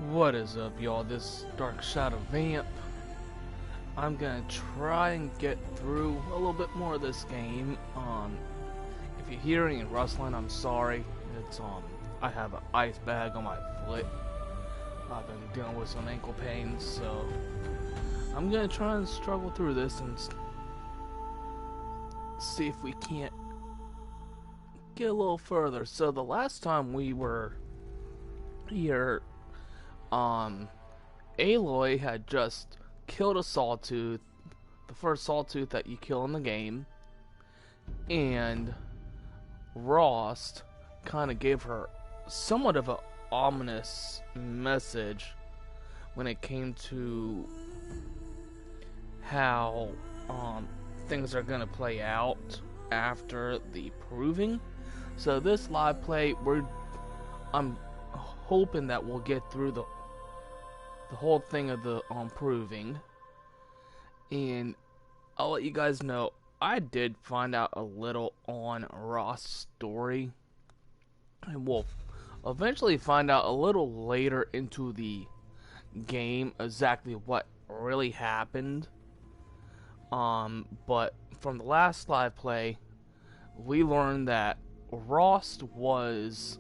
What is up, y'all? This Dark Shadow Vamp. I'm gonna try and get through a little bit more of this game. If you're hearing it rustling, I'm sorry. It's I have an ice bag on my foot. I've been dealing with some ankle pains, so I'm gonna try and struggle through this and see if we can't get a little further. So the last time we were here, Aloy had just killed a sawtooth, the first sawtooth that you kill in the game, and Rost kind of gave her somewhat of an ominous message when it came to how things are gonna play out after the proving. So this live play, I'm hoping that we'll get through the whole thing of the proving, and I'll let you guys know I did find out a little on Rost's story, and we'll eventually find out a little later into the game exactly what really happened. But from the last live play, we learned that Rost was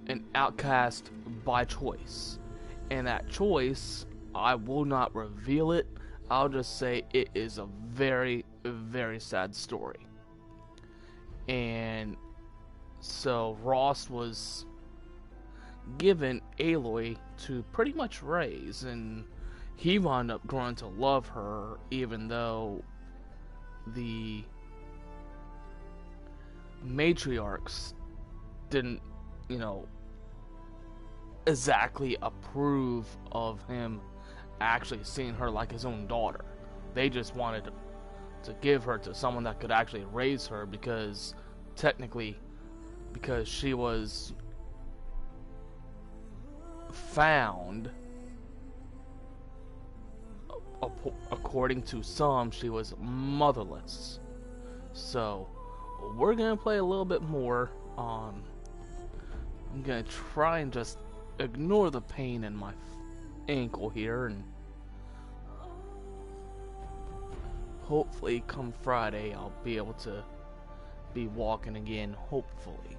an outcast by choice. And that choice, I will not reveal it. I'll just say it is a very, very sad story. And so Rost was given Aloy to pretty much raise, and he wound up growing to love her, even though the matriarchs didn't, exactly approve of him actually seeing her like his own daughter. They just wanted to give her to someone that could actually raise her, because technically, because she was found, according to some, she was motherless. So we're gonna play a little bit more. I'm gonna try and just ignore the pain in my ankle here, and hopefully come Friday I'll be able to be walking again, hopefully,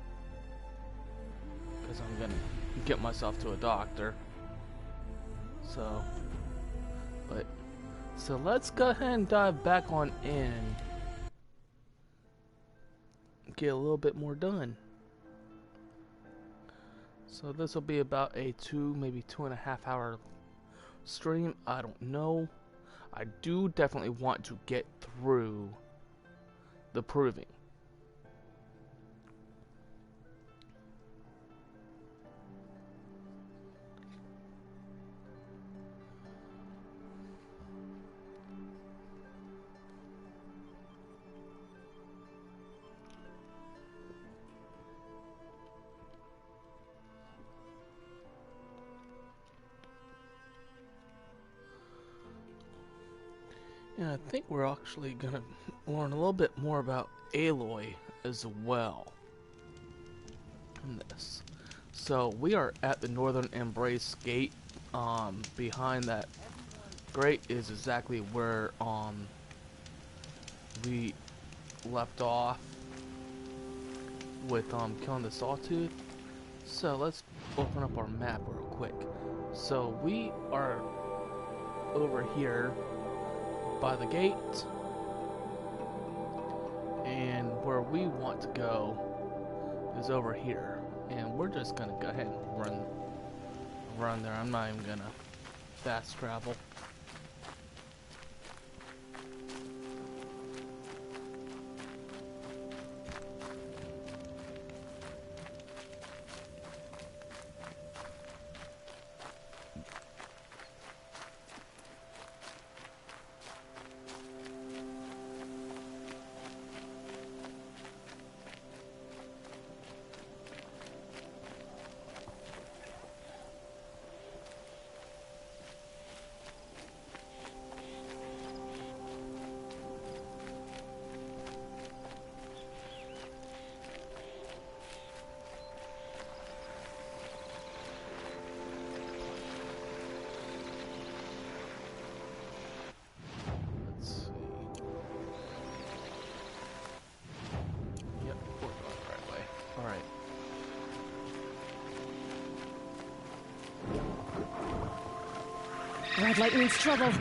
because I'm gonna get myself to a doctor. So let's go ahead and dive back on in and get a little bit more done. So this will be about a maybe 2.5 hour stream. I don't know. I do definitely want to get through the proving. Yeah, I think we're actually gonna learn a little bit more about Aloy as well in this. So we are at the Northern Embrace gate. Behind that grate is exactly where we left off with killing the sawtooth. So let's open up our map real quick. So we are over here by the gate, and where we want to go is over here, and we're just gonna go ahead and run there. I'm not even gonna fast travel. Red light means trouble.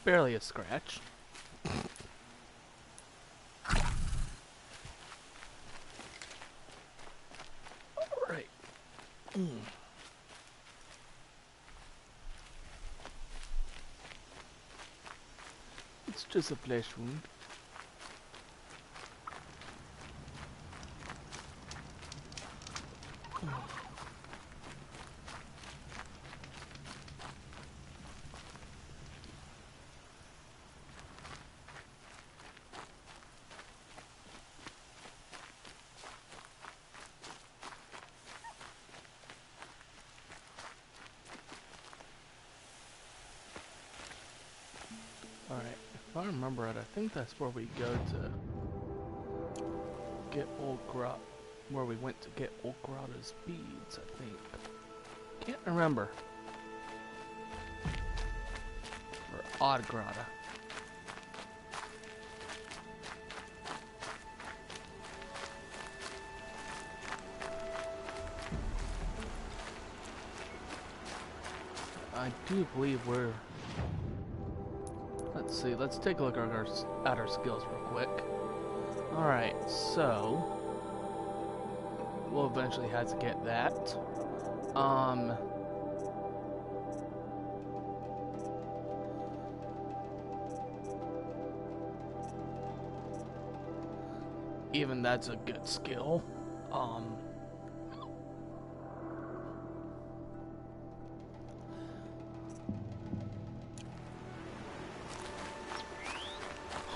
Barely a scratch. Alright. It's just a flesh wound. Alright, if I remember it, I think that's where we go to get old Grot, where we went to get old Grotta's beads, I think. Can't remember. Or Odd Grotta. I do believe we're... Let's see, let's take a look at our skills real quick. Alright, so... we'll eventually have to get that. Even that's a good skill.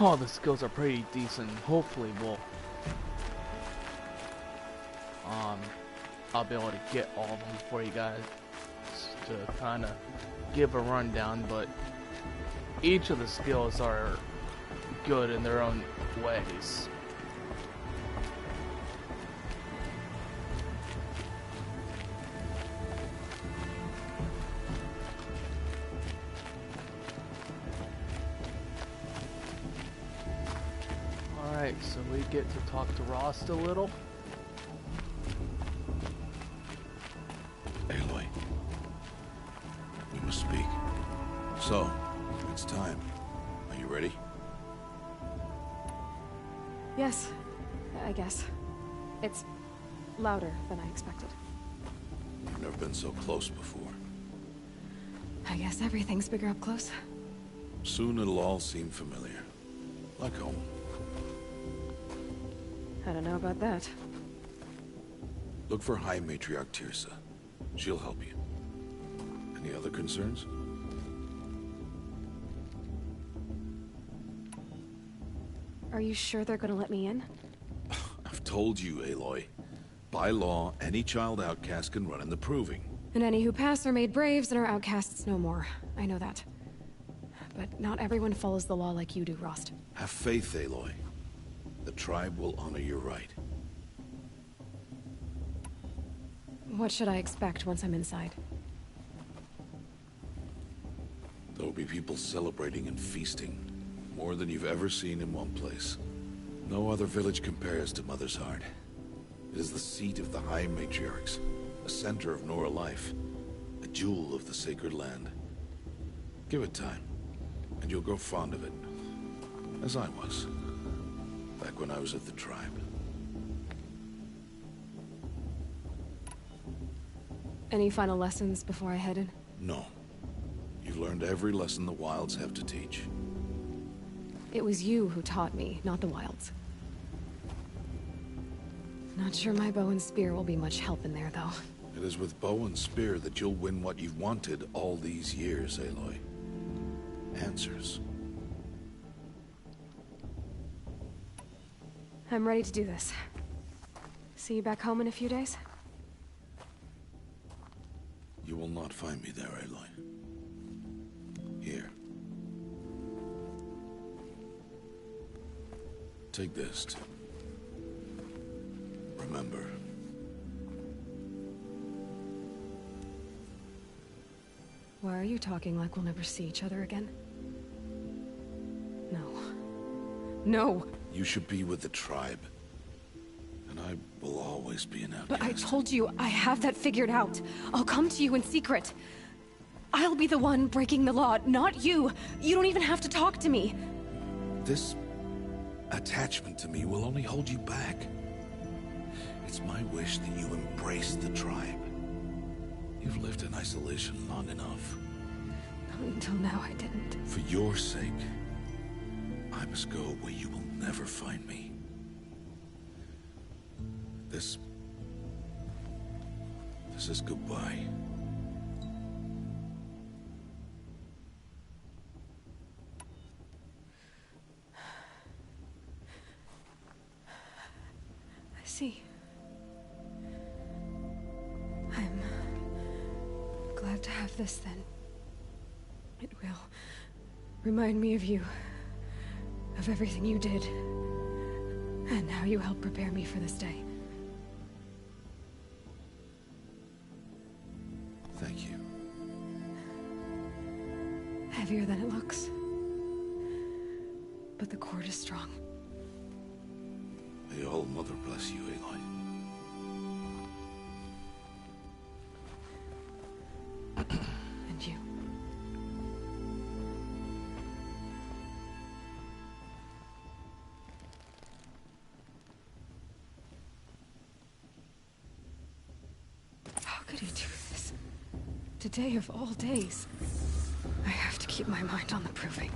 All the skills are pretty decent. Hopefully I'll be able to get all of them for you guys to kind of give a rundown, but each of the skills are good in their own ways. Alright, so we get to talk to Rost a little. Aloy, we must speak. So, it's time. Are you ready? Yes, I guess. It's louder than I expected. You've never been so close before. I guess everything's bigger up close. Soon it'll all seem familiar. Like home. I don't know about that. Look for High Matriarch Tirsa. She'll help you. Any other concerns? Are you sure they're gonna let me in? I've told you, Aloy. By law, any child outcast can run in the Proving. And any who pass are made braves and are outcasts no more. I know that. But not everyone follows the law like you do, Rost. Have faith, Aloy. The tribe will honor your right. What should I expect once I'm inside? There will be people celebrating and feasting. More than you've ever seen in one place. No other village compares to Mother's Heart. It is the seat of the High Matriarchs, a center of Nora life, a jewel of the sacred land. Give it time, and you'll grow fond of it. As I was, back when I was at the tribe. Any final lessons before I head in? No. You've learned every lesson the Wilds have to teach. It was you who taught me, not the Wilds. Not sure my bow and spear will be much help in there, though. It is with bow and spear that you'll win what you've wanted all these years, Aloy. Answers. I'm ready to do this. See you back home in a few days? You will not find me there, Aloy. Here. Take this to remember. Why are you talking like we'll never see each other again? No. No! You should be with the tribe. And I will always be an outcast. But I told you, I have that figured out. I'll come to you in secret. I'll be the one breaking the law, not you. You don't even have to talk to me. This attachment to me will only hold you back. It's my wish that you embrace the tribe. You've lived in isolation long enough. Until now, I didn't. For your sake, I must go where you will never find me. This is goodbye. I see. I'm glad to have this then. It will remind me of you, of everything you did, and how you helped prepare me for this day. Thank you. Heavier than it looks. But the cord is strong. May All Mother bless you, Aloy. And you. How could he do this? Today of all days. I have to keep my mind on the proving.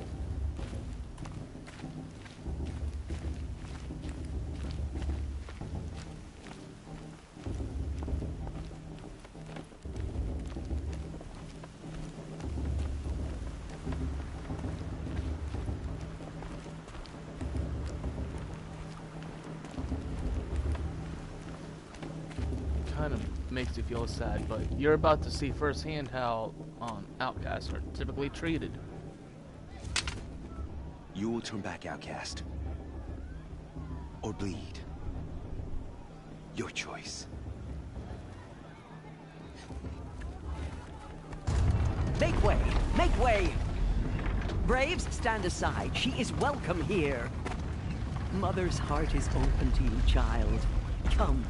Kind of makes you feel sad, but you're about to see firsthand how outcasts are typically treated. You will turn back, outcast. Or bleed. Your choice. Make way! Make way! Braves, stand aside. She is welcome here. Mother's heart is open to you, child. Come.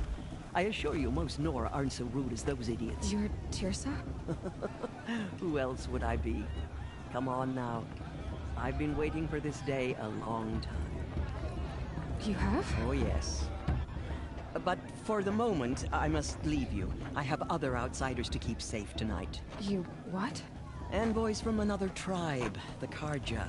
I assure you, most Nora aren't so rude as those idiots. You're Tirsa? Who else would I be? Come on now. I've been waiting for this day a long time. You have? Oh, yes. But for the moment, I must leave you. I have other outsiders to keep safe tonight. You what? Envoys from another tribe, the Karja.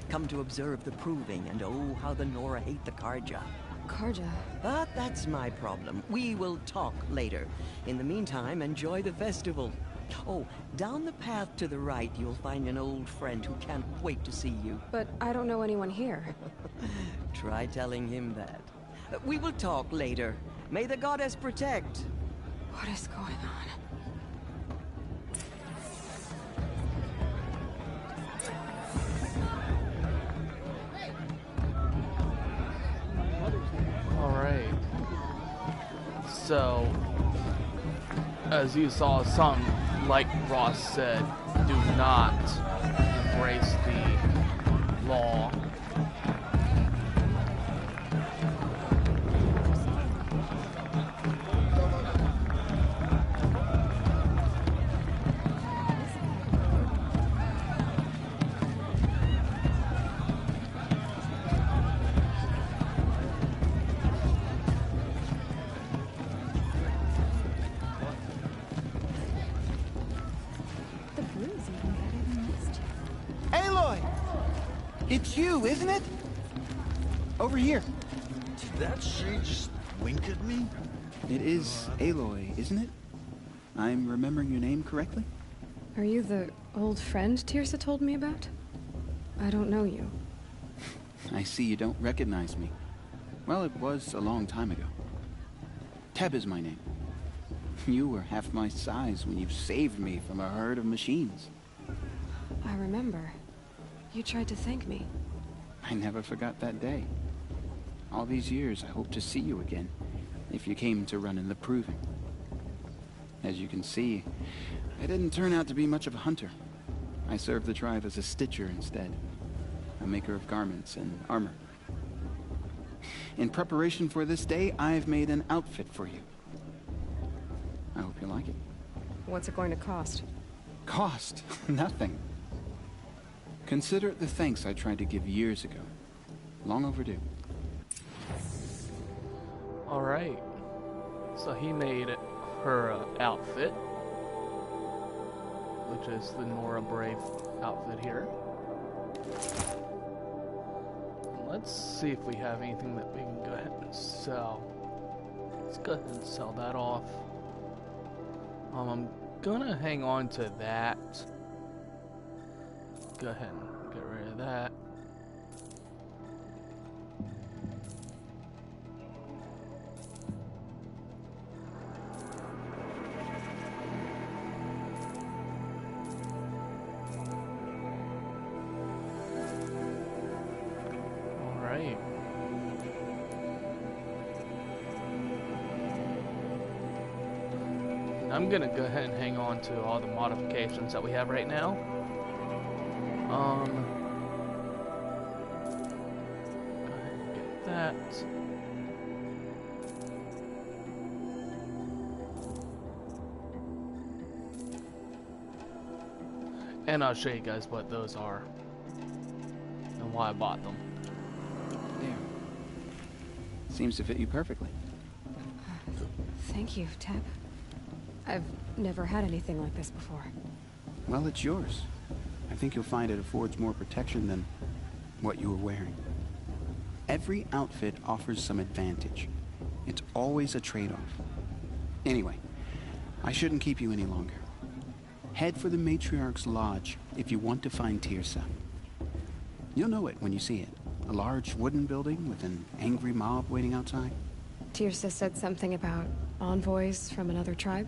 Come to observe the proving, and oh, how the Nora hate the Karja. Karja. But that's my problem. We will talk later. In the meantime, enjoy the festival. Oh, down the path to the right, you'll find an old friend who can't wait to see you. But I don't know anyone here. Try telling him that. We will talk later. May the goddess protect. What is going on? Alright. So, as you saw, some, like Ross said, do not embrace the law. Aloy! It's you, isn't it? Over here. Did that she just wink at me? It is Aloy, isn't it? I'm remembering your name correctly? Are you the old friend Tirsa told me about? I don't know you. I see you don't recognize me. Well, it was a long time ago. Teb is my name. You were half my size when you saved me from a herd of machines. I remember. You tried to thank me. I never forgot that day. All these years, I hope to see you again, if you came to run in the proving. As you can see, I didn't turn out to be much of a hunter. I served the tribe as a stitcher instead, a maker of garments and armor. In preparation for this day, I've made an outfit for you. I hope you like it. What's it going to cost? Cost? Nothing. Consider it the thanks I tried to give years ago. Long overdue. Alright. So he made her outfit, which is the Nora Brave outfit here. Let's see if we have anything that we can go ahead and sell. Let's go ahead and sell that off. I'm gonna hang on to that. Go ahead and get rid of that. Alright. I'm gonna go ahead and hang on to all the modifications that we have right now. Go ahead and get that. And I'll show you guys what those are and why I bought them. There. Seems to fit you perfectly. Thank you, Teb. I've never had anything like this before. Well, it's yours. I think you'll find it affords more protection than what you were wearing. Every outfit offers some advantage. It's always a trade-off. Anyway, I shouldn't keep you any longer. Head for the Matriarch's Lodge if you want to find Tirsa. You'll know it when you see it. A large wooden building with an angry mob waiting outside. Tirsa said something about envoys from another tribe?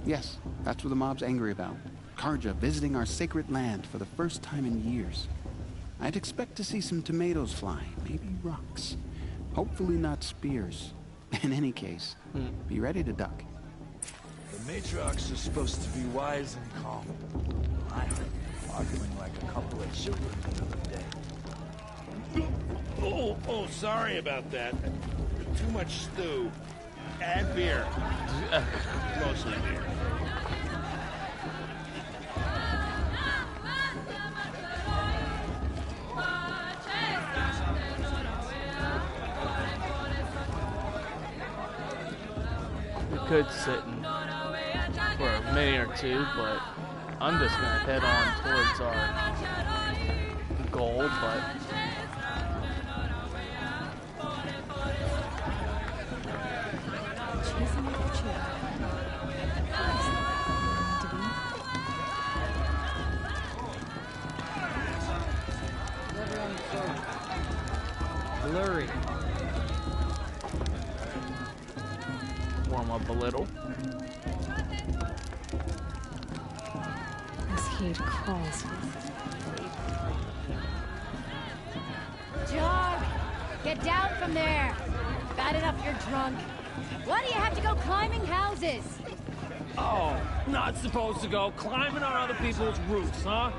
Yes, that's what the mob's angry about. Karja visiting our sacred land for the first time in years. I'd expect to see some tomatoes fly, maybe rocks. Hopefully not spears. In any case, be ready to duck. The matriarchs are supposed to be wise and calm. I heard them arguing like a couple of children the other day. Oh, sorry about that. Too much stew. And beer. Mostly beer. We could sit in for a minute or two, but I'm just gonna head on towards our goal, but Blurry. warm up a little. This heat crawls. Jog! Get down from there! Bad enough you're drunk. Why do you have to go climbing houses? Oh, not supposed to go climbing on other people's roofs, huh?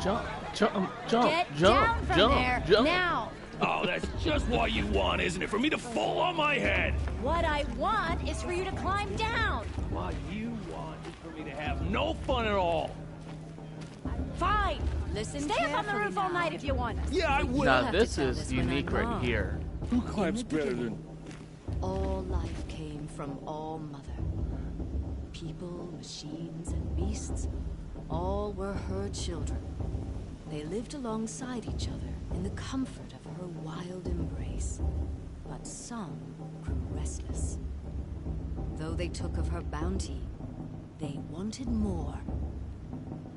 Jump, jump, Get down from there, now! Oh, that's just what you want, isn't it? For me to fall on my head! What I want is for you to climb down! What you want is for me to have no fun at all. Fine! Listen, stay up on the roof all night if you want. Yeah, I will. Now this is unique right here. Who climbs better than... All life came from All Mother. People, machines, and beasts, all were her children. They lived alongside each other in the comfort of her wild embrace. But some grew restless. Though they took of her bounty, they wanted more.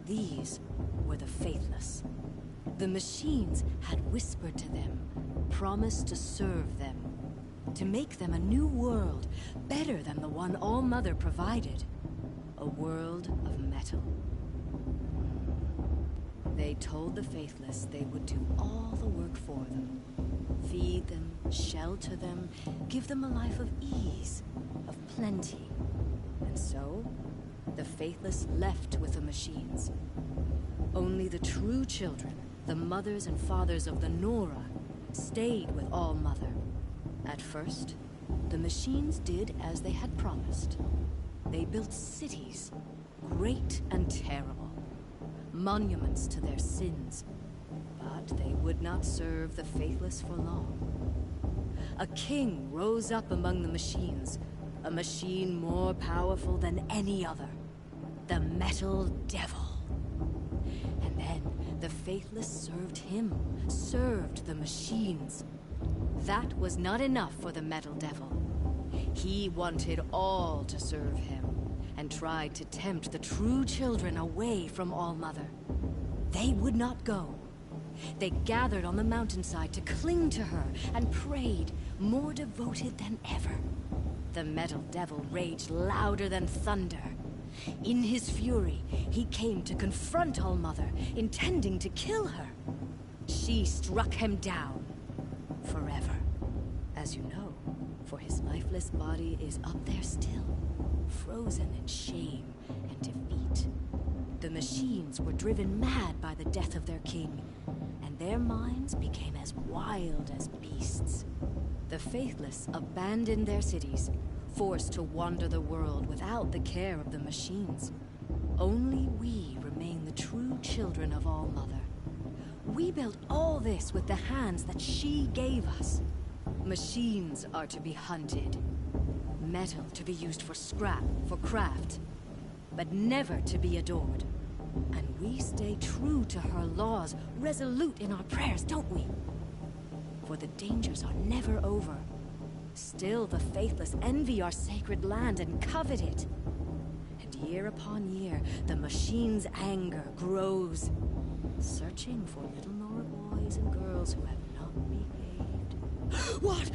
These were the faithless. The machines had whispered to them, promised to serve them, to make them a new world, better than the one All-Mother provided. A world of metal. They told the faithless they would do all the work for them. Feed them, shelter them, give them a life of ease, of plenty. And so, the faithless left with the machines. Only the true children, the mothers and fathers of the Nora, stayed with All-Mother. At first, the machines did as they had promised. They built cities, great and terrible, monuments to their sins. But they would not serve the faithless for long. A king rose up among the machines, a machine more powerful than any other, the Metal Devil. And then the faithless served him, served the machines. That was not enough for the Metal Devil. He wanted all to serve him, and tried to tempt the true children away from All-Mother. They would not go. They gathered on the mountainside to cling to her, and prayed, more devoted than ever. The Metal Devil raged louder than thunder. In his fury, he came to confront All-Mother, intending to kill her. She struck him down, forever. As you know, for his lifeless body is up there still, frozen in shame and defeat. The machines were driven mad by the death of their king, and their minds became as wild as beasts. The faithless abandoned their cities, forced to wander the world without the care of the machines. Only we remain the true children of All-Mother. We built all this with the hands that she gave us. Machines are to be hunted. Metal to be used for scrap, for craft. But never to be adored. And we stay true to her laws, resolute in our prayers, don't we? For the dangers are never over. Still the faithless envy our sacred land and covet it. And year upon year, the machine's anger grows, searching for little Nora boys and girls who have not behaved. What?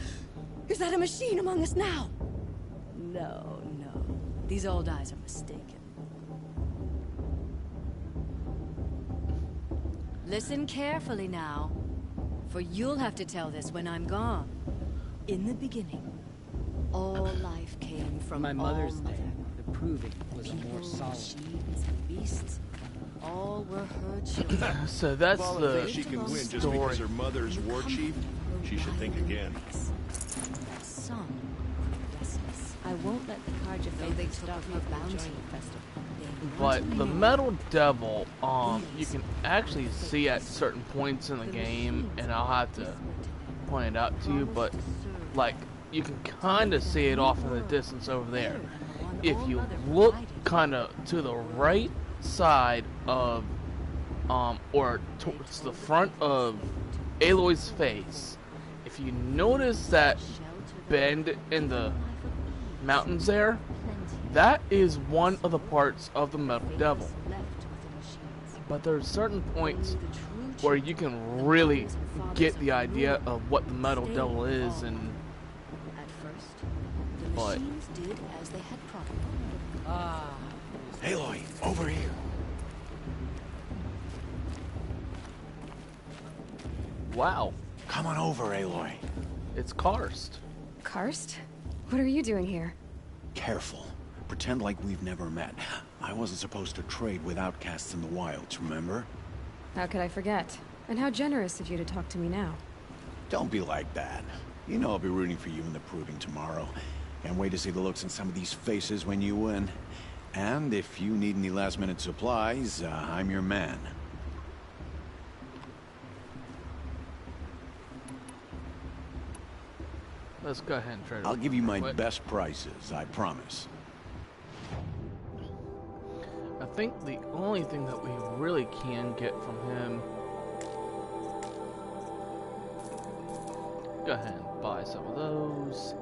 Is that a machine among us now? No, no. These old eyes are mistaken. Listen carefully now, for you'll have to tell this when I'm gone. In the beginning, all life came from My mother's day, All-Mother. the proving was a more People, solid. machines, and beasts, all were her children. So that's If the thinks she can win just story. because her mother's war chief, she should think again. That some grew restless. I won't let the Carja they took of her bounty. But the Metal Devil, you can actually see at certain points in the game, and I'll have to point it out to you, but like you can kind of see it off in the distance over there. If you look kind of to the right side of, or towards the front of Aloy's face, if you notice that bend in the mountains there, that is one of the parts of the Metal Devil. But there's certain points where you can really get the idea of what the Metal Devil is, and but Aloy, over here. wow, Come on over, Aloy. it's Karst. Karst? What are you doing here? Careful. Pretend like we've never met. I wasn't supposed to trade with outcasts in the wilds, remember? How could I forget? And how generous of you to talk to me now. Don't be like that. You know I'll be rooting for you in the proving tomorrow. Can't wait to see the looks in some of these faces when you win. And if you need any last-minute supplies, I'm your man. Let's go ahead and trade. I'll give you my quick. best prices, I promise. I think the only thing that we really can get from him. Go ahead and buy some of those.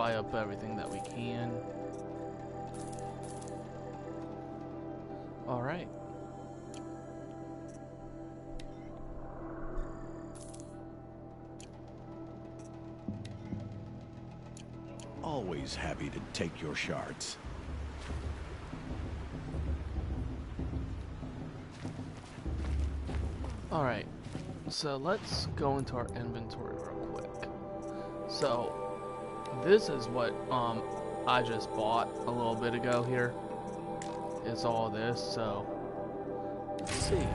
buy up everything that we can. Alright. Always happy to take your shards. Alright, so let's go into our inventory real quick. So, this is what I just bought a little bit ago here. Is all this, so let's see.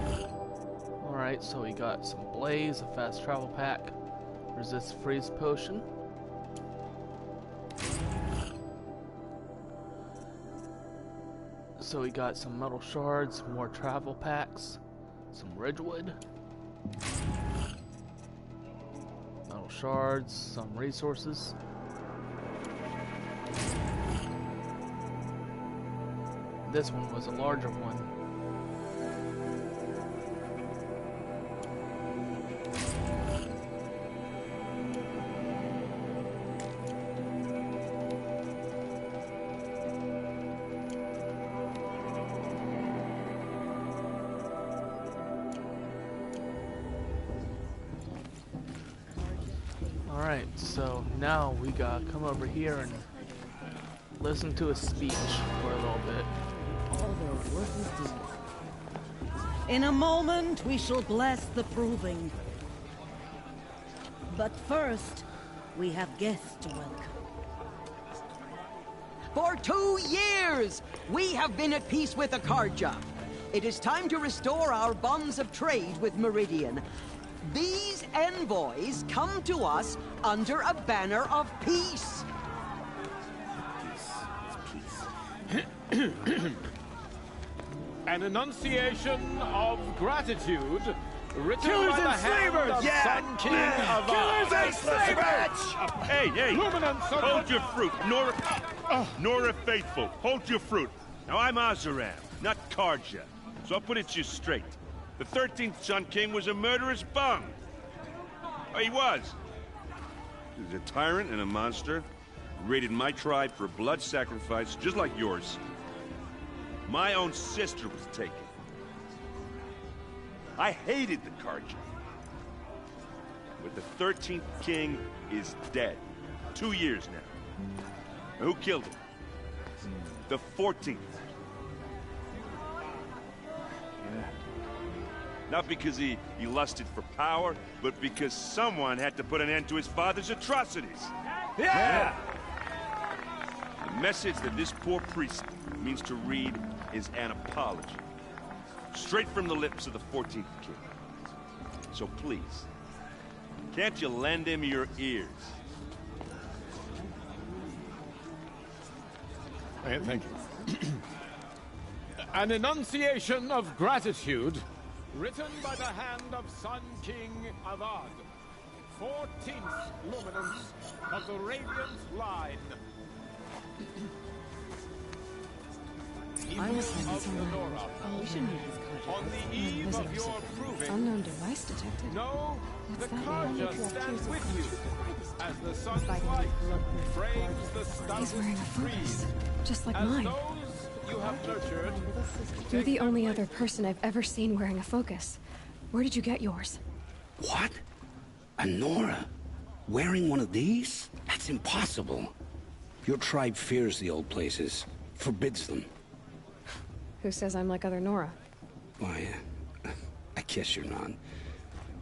Alright, so we got some blaze, a fast travel pack, resist freeze potion. So we got some metal shards, more travel packs, some ridgewood, metal shards, some resources. This one was a larger one. Alright, so now we gotta come over here and listen to a speech for a little bit. In a moment, we shall bless the proving. But first, we have guests to welcome. For 2 years, we have been at peace with Akarja. It is time to restore our bonds of trade with Meridian. These envoys come to us under a banner of peace. An enunciation of gratitude written Killers by the and hand slavers! of Sun King of Killers and slavers! Hey, hey! Luminance of Hold your fruit, Nora Faithful. Hold your fruit. Now I'm Azaram, not Karja, so I'll put it to you straight. The 13th Sun King was a murderous bum. Oh, he was. He was a tyrant and a monster. Raided my tribe for blood sacrifice, just like yours. My own sister was taken. I hated the Karja. But the 13th king is dead. 2 years now. And who killed him? The 14th. Not because he lusted for power, but because someone had to put an end to his father's atrocities. Yeah! The message that this poor priest means to read is an apology. Straight from the lips of the 14th king. So please, can't you lend him your ears? Thank you. An enunciation of gratitude written by the hand of Sun King Avad, 14th luminance of the Radiant Line. I will silence of him. Nora. We should meet his Karja. On the eve of your proving, Unknown device detected. no, What's the that? Karja stands with you, as the sun's light frames the He's stoutest wearing a focus, trees, just like as mine. those you have nurtured. You're the only other person I've ever seen wearing a focus. Where did you get yours? What? A Nora? Wearing one of these? That's impossible. Your tribe fears the old places, forbids them. Who says I'm like other Nora? Why, I guess you're not.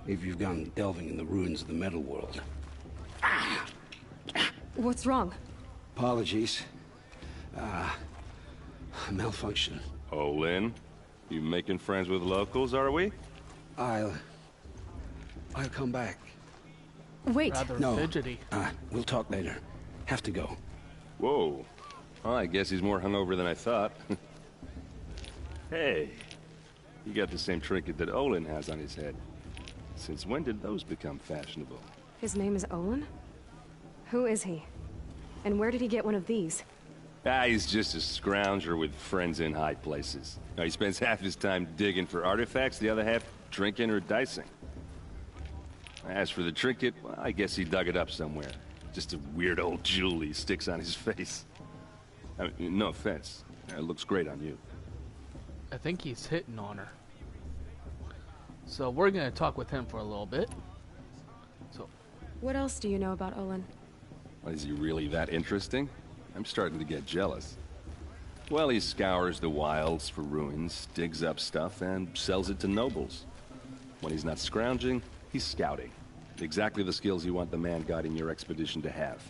If you've gone delving in the ruins of the metal world. What's wrong? Apologies. Malfunction. Oh, Lynn, you making friends with locals, are we? I'll come back. Wait. Rather No. fidgety. We'll talk later. Have to go. Whoa. Well, I guess he's more hungover than I thought. Hey, you got the same trinket that Olin has on his head. Since when did those become fashionable? His name is Olin? Who is he? And where did he get one of these? He's just a scrounger with friends in high places. He spends half his time digging for artifacts, the other half drinking or dicing. As for the trinket, well, I guess he dug it up somewhere. Just a weird old jewel he sticks on his face. I mean, no offense. It looks great on you. I think he's hitting on her. So we're gonna talk with him for a little bit. So, what else do you know about Olin? Is he really that interesting? I'm starting to get jealous. Well, he scours the wilds for ruins, digs up stuff, and sells it to nobles. When he's not scrounging, he's scouting. Exactly the skills you want the man guiding your expedition to have.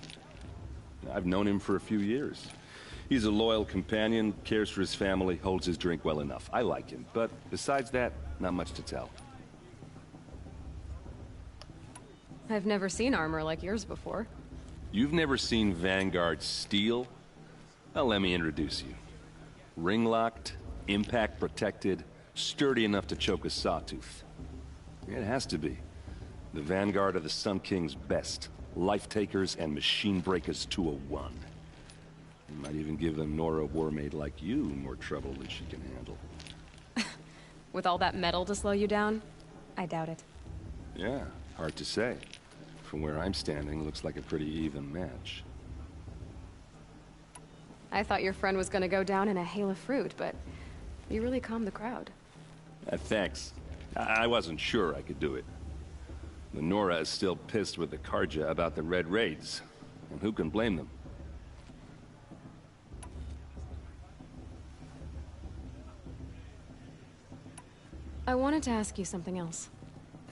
I've known him for a few years. He's a loyal companion, cares for his family, holds his drink well enough. I like him, but besides that, not much to tell. I've never seen armor like yours before. You've never seen Vanguard steel? Well, let me introduce you. Ring-locked, impact-protected, sturdy enough to choke a sawtooth. It has to be. The Vanguard of the Sun King's best. Life-takers and machine-breakers to a one. You might even give a Nora warmaid like you more trouble than she can handle. With all that metal to slow you down? I doubt it. Yeah, hard to say. From where I'm standing, looks like a pretty even match. I thought your friend was gonna go down in a hail of fruit, but you really calmed the crowd. Thanks. I wasn't sure I could do it. The Nora is still pissed with the Karja about the Red Raids, and who can blame them? I wanted to ask you something else.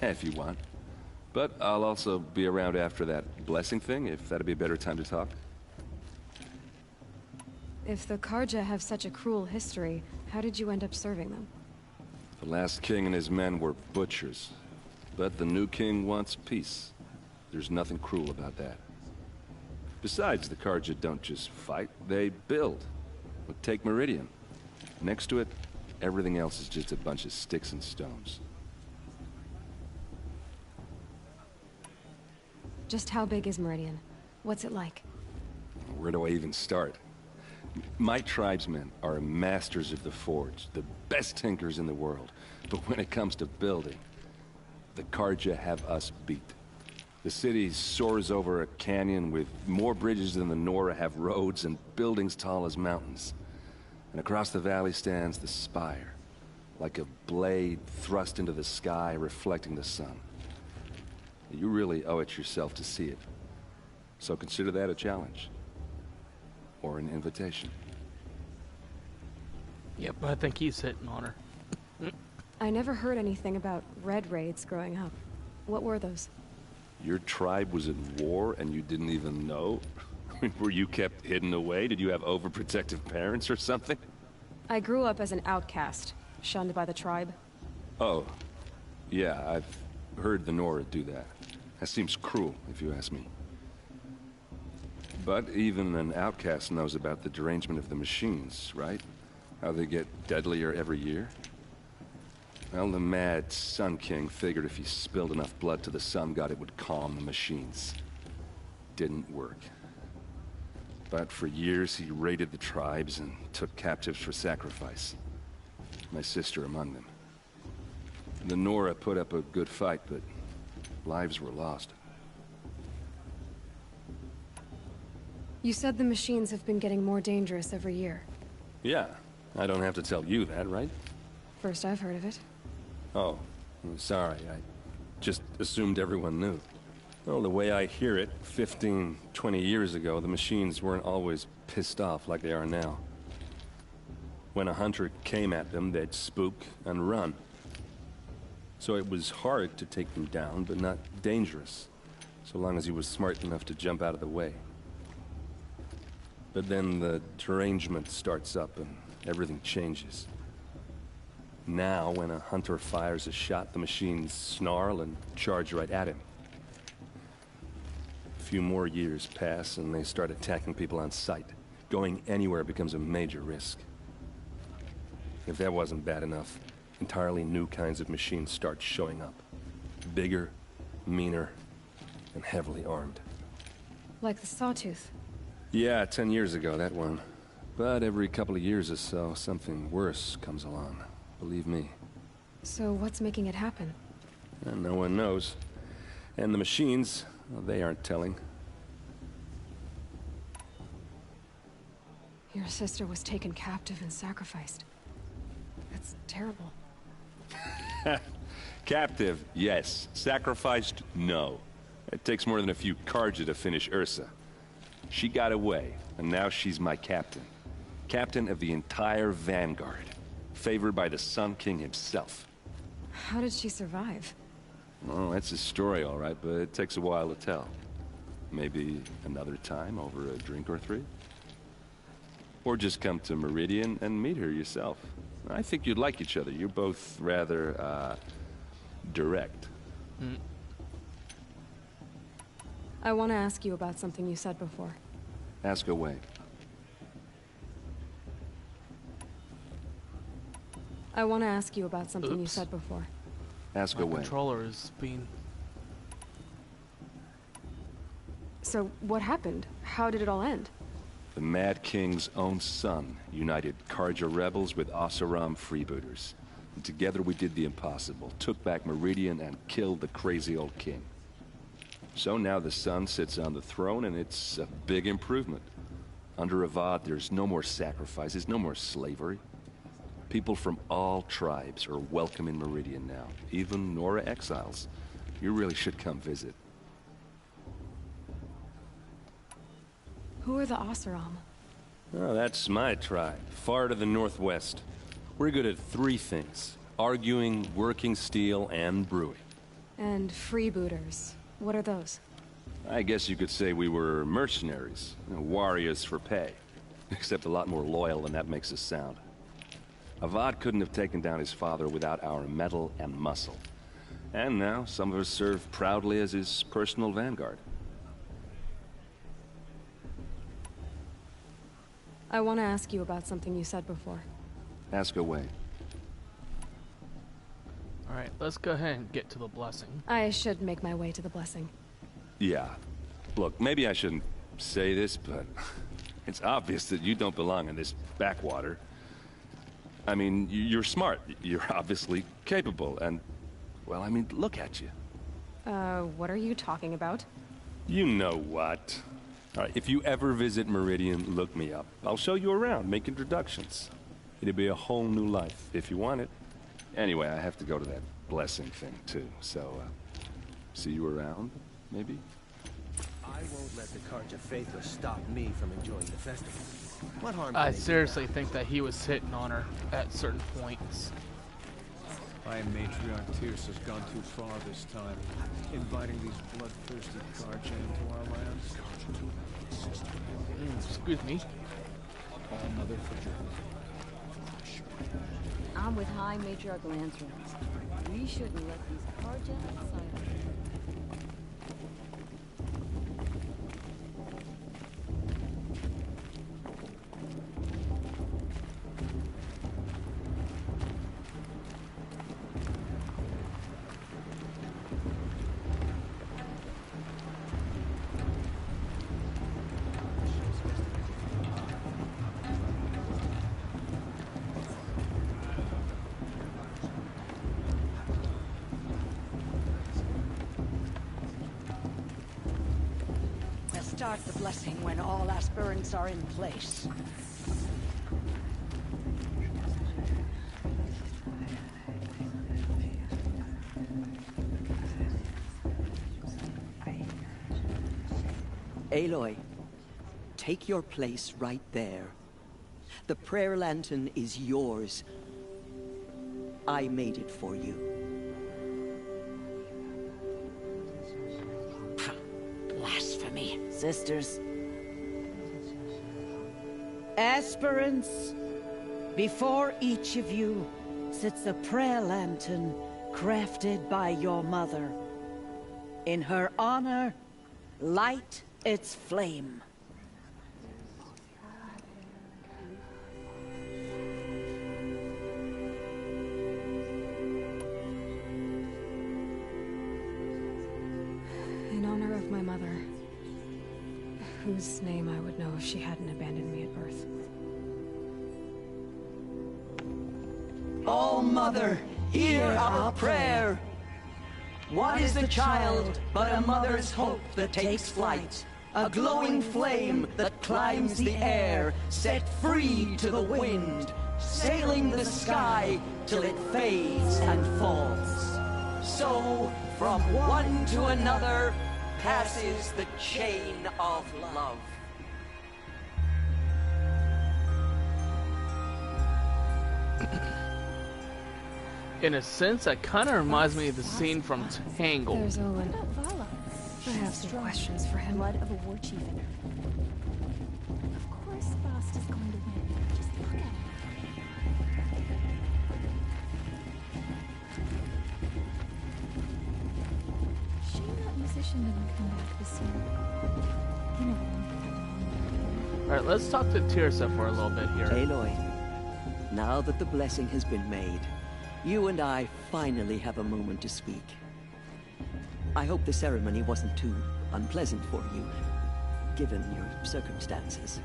If you want. But I'll also be around after that blessing thing, if that'd be a better time to talk. If the Karja have such a cruel history, how did you end up serving them? The last king and his men were butchers. But the new king wants peace. There's nothing cruel about that. Besides, the Karja don't just fight, they build. Take Meridian. Next to it, everything else is just a bunch of sticks and stones. Just how big is Meridian? What's it like? Where do I even start? My tribesmen are masters of the forge, the best tinkers in the world. But when it comes to building, the Karja have us beat. The city soars over a canyon with more bridges than the Nora have roads and buildings tall as mountains. And across the valley stands the spire, like a blade thrust into the sky reflecting the sun. You really owe it yourself to see it. So consider that a challenge. Or an invitation. Yep, I think he's hitting on her. I never heard anything about Red Raids growing up. What were those? Your tribe was at war and you didn't even know? Were you kept hidden away? Did you have overprotective parents or something? I grew up as an outcast, shunned by the tribe. Oh, yeah, I've heard the Nora do that. That seems cruel, if you ask me. But even an outcast knows about the derangement of the machines, right? How they get deadlier every year? Well, the mad Sun King figured if he spilled enough blood to the Sun God, it would calm the machines. Didn't work. But for years, he raided the tribes and took captives for sacrifice. My sister among them. The Nora put up a good fight, but lives were lost. You said the machines have been getting more dangerous every year. Yeah, I don't have to tell you that, right? First I've heard of it. Oh, I'm sorry. I just assumed everyone knew. Well, the way I hear it, 15, 20 years ago, the machines weren't always pissed off like they are now. When a hunter came at them, they'd spook and run. So it was hard to take them down, but not dangerous, so long as he was smart enough to jump out of the way. But then the derangement starts up and everything changes. Now, when a hunter fires a shot, the machines snarl and charge right at him. A few more years pass and they start attacking people on sight. Going anywhere becomes a major risk. If that wasn't bad enough, entirely new kinds of machines start showing up. Bigger, meaner, and heavily armed. Like the Sawtooth. Yeah, 10 years ago, that one. But every couple of years or so, something worse comes along. Believe me. So what's making it happen? And no one knows. And the machines, well, they aren't telling. Your sister was taken captive and sacrificed. That's terrible. Captive, yes. Sacrificed, no. It takes more than a few Carja to finish Ursa. She got away, and now she's my captain. Captain of the entire Vanguard. Favored by the Sun King himself. How did she survive? Oh, that's a story, all right, but it takes a while to tell. Maybe another time over a drink or three? Or just come to Meridian and meet her yourself. I think you'd like each other. You're both rather, direct. I want to ask you about something you said before. Ask away. I want to ask you about something you said before. Ask My away. controller is being... So, what happened? How did it all end? The Mad King's own son united Carja rebels with Oseram freebooters. And together we did the impossible, took back Meridian and killed the crazy old king. So now the son sits on the throne and it's a big improvement. Under Avad, there's no more sacrifices, no more slavery. People from all tribes are welcome in Meridian now, even Nora exiles. You really should come visit. Who are the Oseram? Oh, that's my tribe, far to the northwest. We're good at three things: arguing, working steel, and brewing. And freebooters. What are those? I guess you could say we were mercenaries, warriors for pay. Except a lot more loyal than that makes us sound. Avad couldn't have taken down his father without our metal and muscle. And now, some of us serve proudly as his personal vanguard. I want to ask you about something you said before. Ask away. Alright, let's go ahead and get to the blessing. I should make my way to the blessing. Yeah. Look, maybe I shouldn't say this, but it's obvious that you don't belong in this backwater. I mean, you're smart. You're obviously capable, and... well, I mean, look at you. What are you talking about? You know what. All right, if you ever visit Meridian, look me up. I'll show you around, make introductions. It'll be a whole new life, if you want it. Anyway, I have to go to that blessing thing, too, so, see you around, maybe? I won't let the Carja Faithless stop me from enjoying the festival. What harm I can they do seriously think that he was hitting on her at certain points. High Matriarch Tyr's has gone too far this time, inviting these bloodthirsty Carja into our lands. Excuse me. All Mother forgiveness. I'm with High Matriarch Lansra. We shouldn't let these Carja outsiders. Start the blessing when all aspirants are in place. Aloy, take your place right there. The prayer lantern is yours. I made it for you. Blasphemy. Sisters. Aspirants, before each of you sits a prayer lantern crafted by your mother. In her honor, light its flame. In honor of my mother, whose name I would know if she hadn't abandoned me at birth. Oh, Mother, hear our prayer. What is the child but a mother's hope that takes flight? A glowing flame that climbs the air, set free to the wind, sailing the sky till it fades and falls. So, from one to another, passes the chain of love. In a sense, that kind of reminds me of the scene from Tangled. There's Olin. I have some questions for him. Blood of a war chief in her. Of course Frost is going to win. Just look at him. Shame that musician didn't come back this year. You never won. Alright, let's talk to Tirsa for a little bit here. Aloy, now that the blessing has been made, you and I finally have a moment to speak. I hope the ceremony wasn't too unpleasant for you, given your circumstances.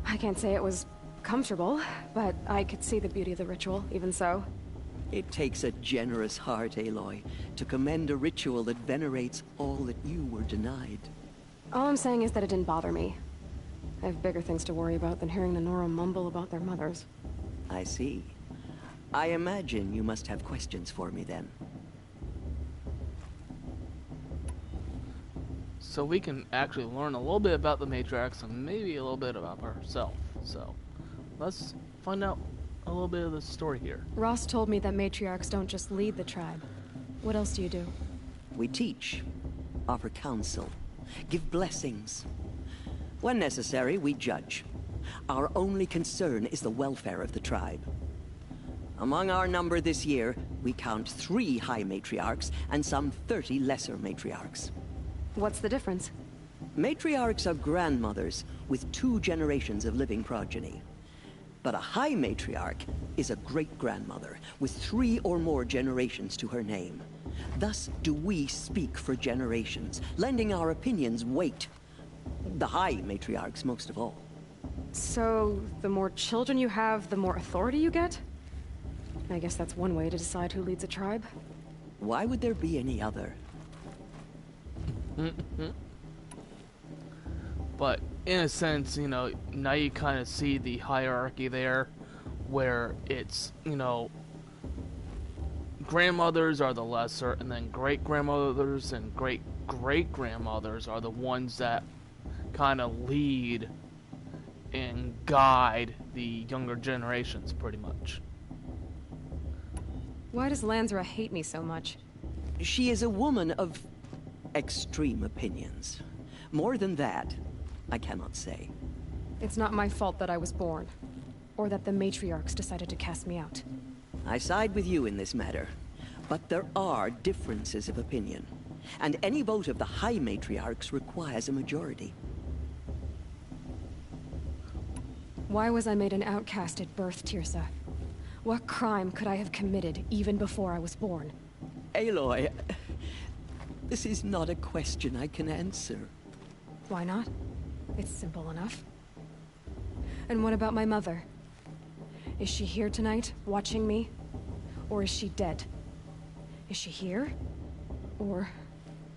I can't say it was comfortable, but I could see the beauty of the ritual, even so. It takes a generous heart, Aloy, to commend a ritual that venerates all that you were denied. All I'm saying is that it didn't bother me. I have bigger things to worry about than hearing the Nora mumble about their mothers. I see. I imagine you must have questions for me then. So we can actually learn a little bit about the matriarchs and maybe a little bit about herself. So let's find out a little bit of the story here. Ross told me that matriarchs don't just lead the tribe. What else do you do? We teach, offer counsel, give blessings. When necessary, we judge. Our only concern is the welfare of the tribe. Among our number this year, we count 3 high matriarchs and some 30 lesser matriarchs. What's the difference? Matriarchs are grandmothers with 2 generations of living progeny. But a high matriarch is a great-grandmother with 3 or more generations to her name. Thus do we speak for generations, lending our opinions weight. The high matriarchs most of all. So, the more children you have, the more authority you get? I guess that's one way to decide who leads a tribe. Why would there be any other? But in a sense, you know, now you kind of see the hierarchy there, where it's, you know, grandmothers are the lesser, and then great-grandmothers and great-great-grandmothers are the ones that kind of lead and guide the younger generations, pretty much. Why does Lansra hate me so much? She is a woman of extreme opinions. More than that, I cannot say. It's not my fault that I was born, or that the matriarchs decided to cast me out. I side with you in this matter, but there are differences of opinion, and any vote of the high matriarchs requires a majority. Why was I made an outcast at birth, Tirsa? What crime could I have committed even before I was born? Aloy, this is not a question I can answer. Why not? It's simple enough. And what about my mother? Is she here tonight, watching me? Or is she dead? Is she here? Or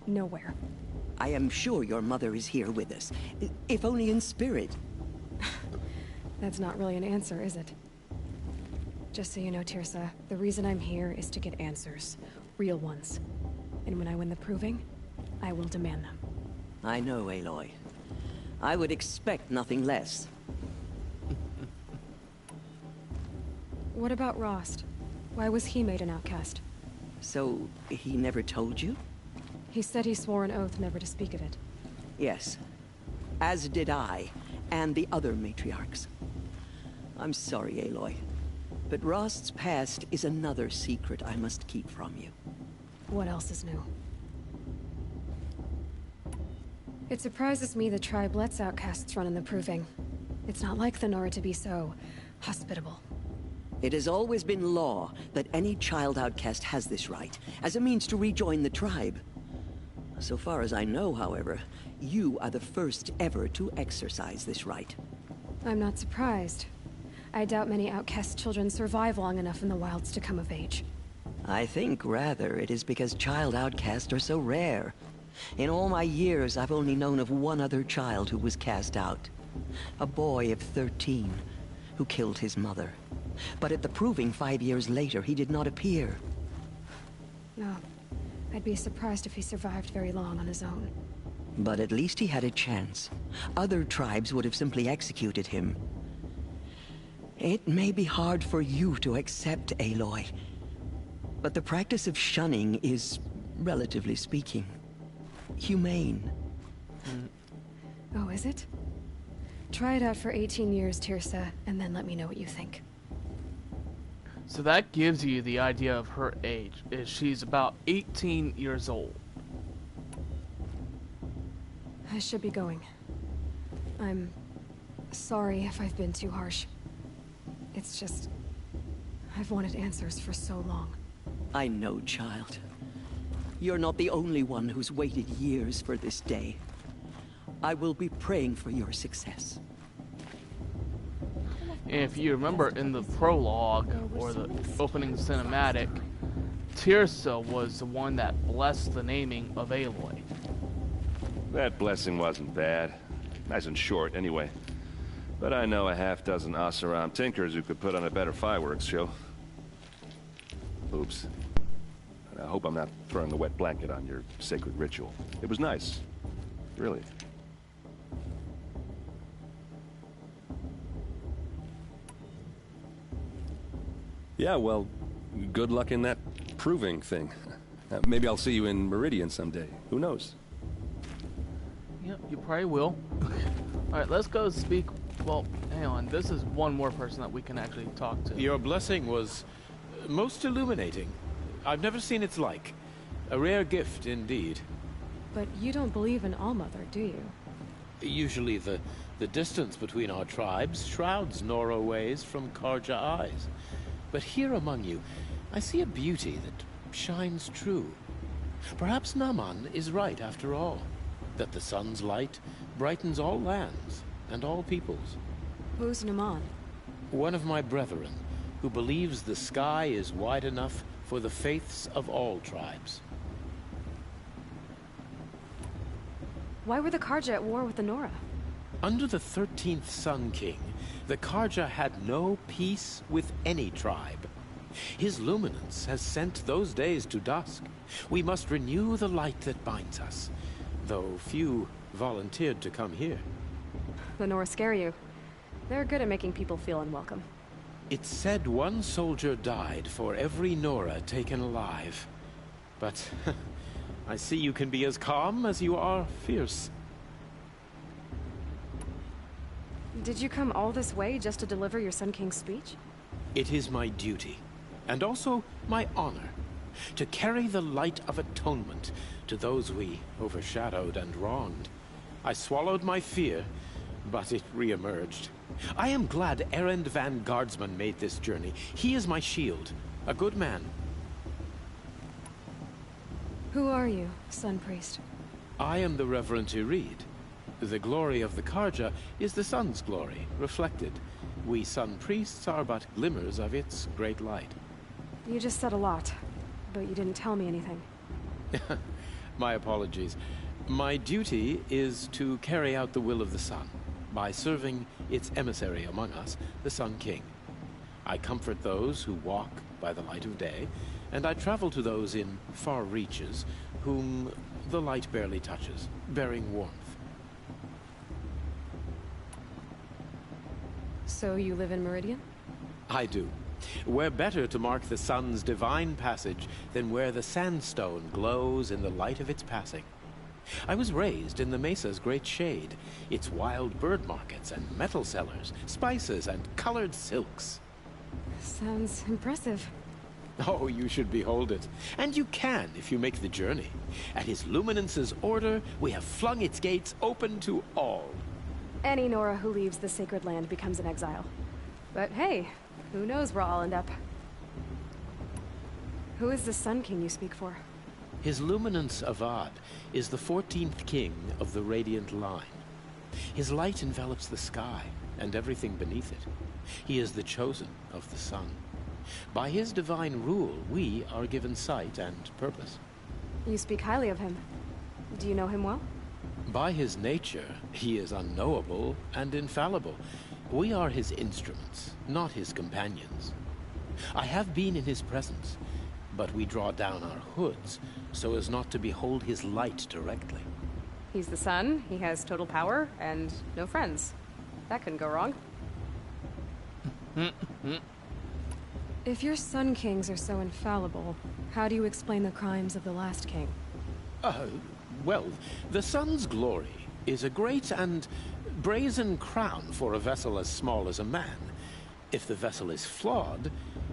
nowhere? I am sure your mother is here with us, if only in spirit. That's not really an answer, is it? Just so you know, Tirsa, the reason I'm here is to get answers. Real ones. And when I win the proving, I will demand them. I know, Aloy. I would expect nothing less. What about Rost? Why was he made an outcast? So, he never told you? He said he swore an oath never to speak of it. Yes. As did I, and the other matriarchs. I'm sorry, Aloy. But Rost's past is another secret I must keep from you. What else is new? It surprises me the tribe lets outcasts run in the proving. It's not like the Nora to be so hospitable. It has always been law that any child outcast has this right, as a means to rejoin the tribe. So far as I know, however, you are the first ever to exercise this right. I'm not surprised. I doubt many outcast children survive long enough in the wilds to come of age. I think, rather, it is because child outcasts are so rare. In all my years, I've only known of one other child who was cast out. A boy of 13, who killed his mother. But at the proving 5 years later, he did not appear. No. I'd be surprised if he survived very long on his own. But at least he had a chance. Other tribes would have simply executed him. It may be hard for you to accept, Aloy. But the practice of shunning is, relatively speaking, humane. Oh, is it? Try it out for 18 years, Tirsa, and then let me know what you think. So that gives you the idea of her age. She's about 18 years old. I should be going. I'm sorry if I've been too harsh. It's just... I've wanted answers for so long. I know, child. You're not the only one who's waited years for this day. I will be praying for your success. And if you remember in the prologue, or the opening cinematic, Tirsa was the one that blessed the naming of Aloy. That blessing wasn't bad. Nice and short, anyway. But I know a half-dozen Oseram tinkers who could put on a better fireworks show. Oops. I hope I'm not throwing a wet blanket on your sacred ritual. It was nice. Really. Yeah, well, good luck in that proving thing. Maybe I'll see you in Meridian someday. Who knows? Yep, you probably will. Alright, let's go speak... Well, hang on. This is one more person that we can actually talk to. Your blessing was most illuminating. I've never seen its like. A rare gift, indeed. But you don't believe in Allmother, do you? Usually the distance between our tribes shrouds Nora ways from Karja eyes. But here among you, I see a beauty that shines true. Perhaps Naman is right after all, that the sun's light brightens all lands and all peoples. Who's Naman? One of my brethren, who believes the sky is wide enough for the faiths of all tribes. Why were the Karja at war with the Nora? Under the 13th Sun King, the Karja had no peace with any tribe. His luminance has sent those days to dusk. We must renew the light that binds us, though few volunteered to come here. The Nora scare you. They're good at making people feel unwelcome. It's said one soldier died for every Nora taken alive. But I see you can be as calm as you are fierce. Did you come all this way just to deliver your Sun King's speech? It is my duty, and also my honor, to carry the light of atonement to those we overshadowed and wronged. I swallowed my fear, but it re-emerged. I am glad Erend van Guardsman made this journey. He is my shield, a good man. Who are you, Sun Priest? I am the Reverend Irid. The glory of the Karja is the sun's glory, reflected. We Sun Priests are but glimmers of its great light. You just said a lot, but you didn't tell me anything. My apologies. My duty is to carry out the will of the sun, by serving its emissary among us, the Sun King. I comfort those who walk by the light of day, and I travel to those in far reaches, whom the light barely touches, bearing warmth. So you live in Meridian? I do. Where better to mark the sun's divine passage than where the sandstone glows in the light of its passing. I was raised in the Mesa's great shade, its wild bird markets and metal cellars, spices and colored silks. Sounds impressive. Oh, you should behold it. And you can if you make the journey. At his luminance's order, we have flung its gates open to all. Any Nora who leaves the sacred land becomes an exile. But hey, who knows where I'll end up. Who is the Sun King you speak for? His luminance Avad is the 14th king of the Radiant Line. His light envelops the sky and everything beneath it. He is the chosen of the sun. By his divine rule, we are given sight and purpose. You speak highly of him. Do you know him well? By his nature, he is unknowable and infallible. We are his instruments, not his companions. I have been in his presence, but we draw down our hoods so as not to behold his light directly. He's the sun, he has total power, and no friends. That couldn't go wrong. If your Sun Kings are so infallible, how do you explain the crimes of the last king? Well, the sun's glory is a great and brazen crown for a vessel as small as a man. If the vessel is flawed,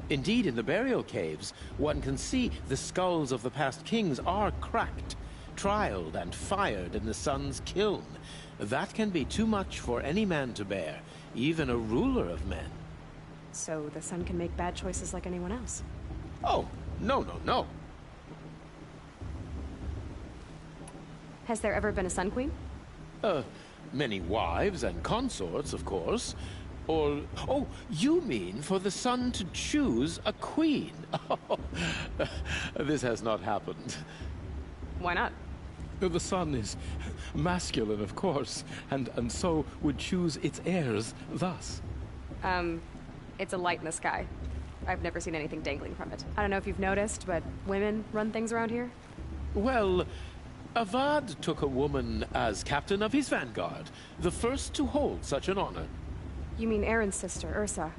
indeed in the burial caves, one can see the skulls of the past kings are cracked, trialed and fired in the sun's kiln. That can be too much for any man to bear, even a ruler of men. So the sun can make bad choices like anyone else? Oh, no. Has there ever been a Sun Queen? Many wives and consorts, of course. Or, oh, you mean for the sun to choose a queen? This has not happened. Why not? The sun is masculine, of course, and so would choose its heirs thus. It's a light in the sky. I've never seen anything dangling from it. I don't know if you've noticed, but women run things around here. Well, Avad took a woman as captain of his vanguard, the first to hold such an honor. You mean Aaron's sister, Ursa.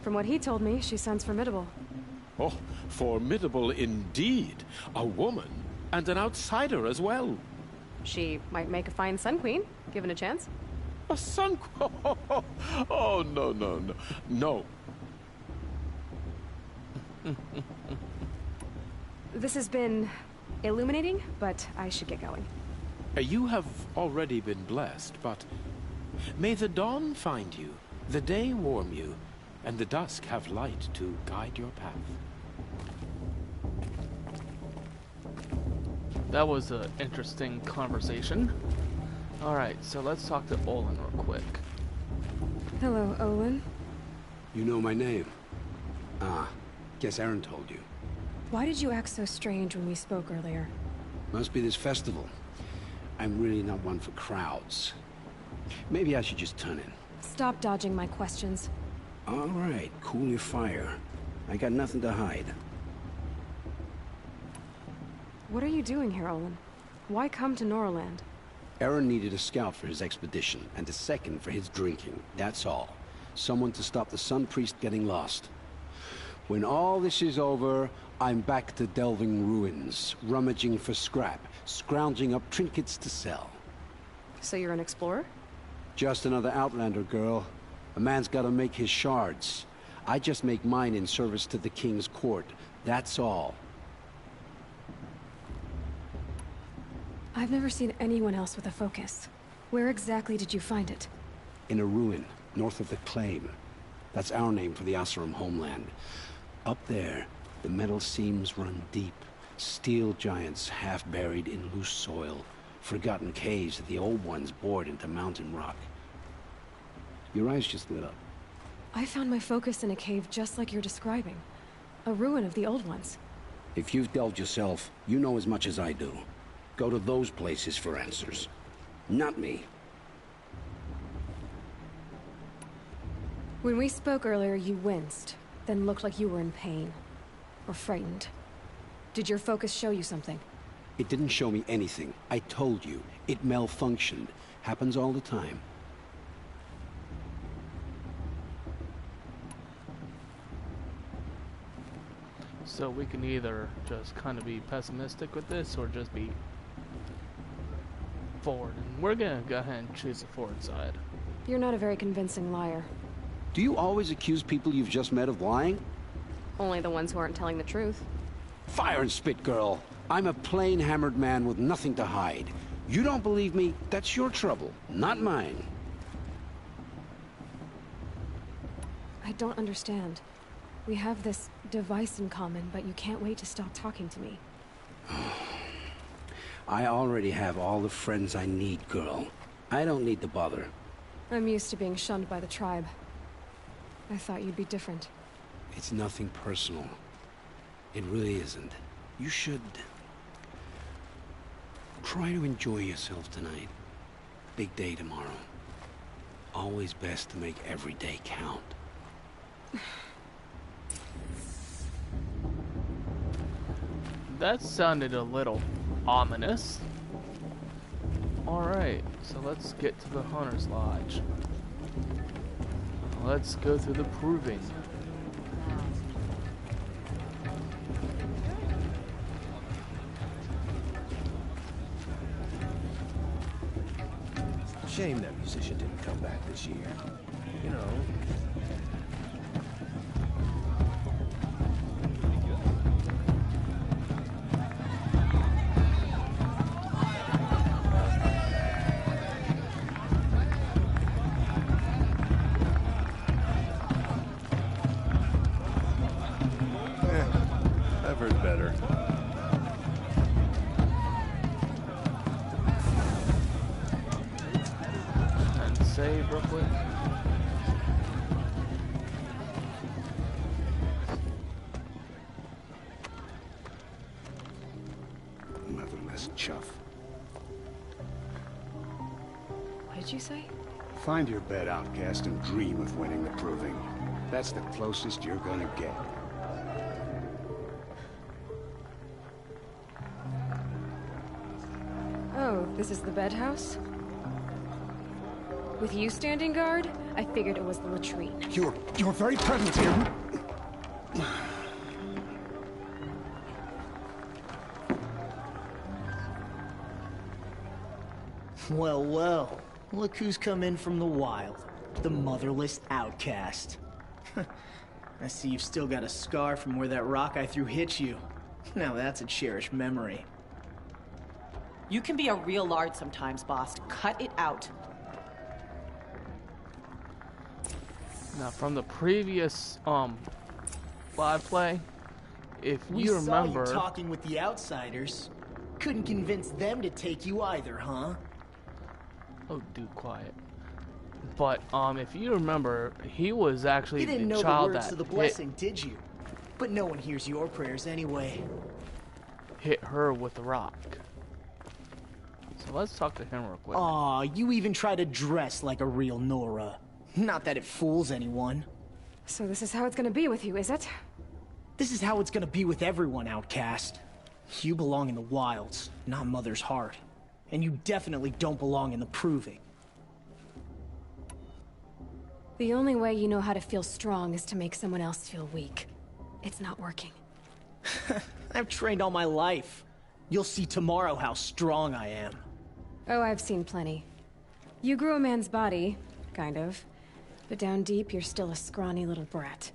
From what he told me, she sounds formidable. Oh, formidable indeed. A woman, and an outsider as well. She might make a fine Sun Queen, given a chance. A sun... Oh, no. No. This has been illuminating, but I should get going. You have already been blessed, but may the dawn find you, the day warm you, and the dusk have light to guide your path. That was an interesting conversation. Alright, so let's talk to Olin real quick. Hello, Olin. You know my name? Ah, guess Aaron told you. Why did you act so strange when we spoke earlier? Must be this festival. I'm really not one for crowds. Maybe I should just turn in. Stop dodging my questions. All right, cool your fire. I got nothing to hide. What are you doing here, Olin? Why come to Norland? Aaron needed a scout for his expedition, and a second for his drinking. That's all. Someone to stop the Sun Priest getting lost. When all this is over, I'm back to delving ruins, rummaging for scrap, scrounging up trinkets to sell. So you're an explorer? Just another Outlander, girl. A man's gotta make his shards. I just make mine in service to the King's court. That's all. I've never seen anyone else with a focus. Where exactly did you find it? In a ruin, north of the Claim. That's our name for the Asuram homeland. Up there, the metal seams run deep. Steel giants half buried in loose soil. Forgotten caves that the old ones bored into mountain rock. Your eyes just lit up. I found my focus in a cave just like you're describing. A ruin of the old ones. If you've delved yourself, you know as much as I do. Go to those places for answers. Not me. When we spoke earlier, you winced, then looked like you were in pain. Or frightened. Did your focus show you something? It didn't show me anything. I told you. It malfunctioned. Happens all the time. So we can either just kind of be pessimistic with this, or just be forward. And we're gonna go ahead and choose the forward side. You're not a very convincing liar. Do you always accuse people you've just met of lying? Only the ones who aren't telling the truth. Fire and spit, girl. I'm a plain hammered man with nothing to hide. You don't believe me? That's your trouble, not mine. I don't understand. We have this device in common, but you can't wait to stop talking to me. I already have all the friends I need, girl. I don't need to bother. I'm used to being shunned by the tribe. I thought you'd be different. It's nothing personal. It really isn't. You should... try to enjoy yourself tonight. Big day tomorrow. Always best to make every day count. That sounded a little ominous. Alright, so let's get to the Hunter's Lodge. Let's go through the proving. Shame that musician didn't come back this year. You know. I've heard better. And save real quick. Motherless chuff. What did you say? Find your bed, outcast, and dream of winning the proving. That's the closest you're gonna get. Oh, this is the bed house? With you standing guard, I figured it was the latrine. Your very presence here... Well, well. Look who's come in from the wild. The motherless outcast. I see you've still got a scar from where that rock I threw hit you. Now that's a cherished memory. You can be a real lard sometimes, boss. Cut it out. Now, from the previous live play, if We you saw remember, you talking with the outsiders. Couldn't convince them to take you either, huh? oh, do quiet. But if you remember, he was actually You didn't the know the child words that to the blessing, did you? But no one hears your prayers anyway. hit her with the rock. So let's talk to him real quick. Aw, you even try to dress like a real Nora. Not that it fools anyone. So this is how it's gonna be with you, is it? This is how it's gonna be with everyone, outcast. You belong in the wilds, not Mother's heart. And you definitely don't belong in the proving. The only way you know how to feel strong is to make someone else feel weak. It's not working. I've trained all my life. You'll see tomorrow how strong I am. Oh, I've seen plenty. You grew a man's body, kind of. But down deep, you're still a scrawny little brat.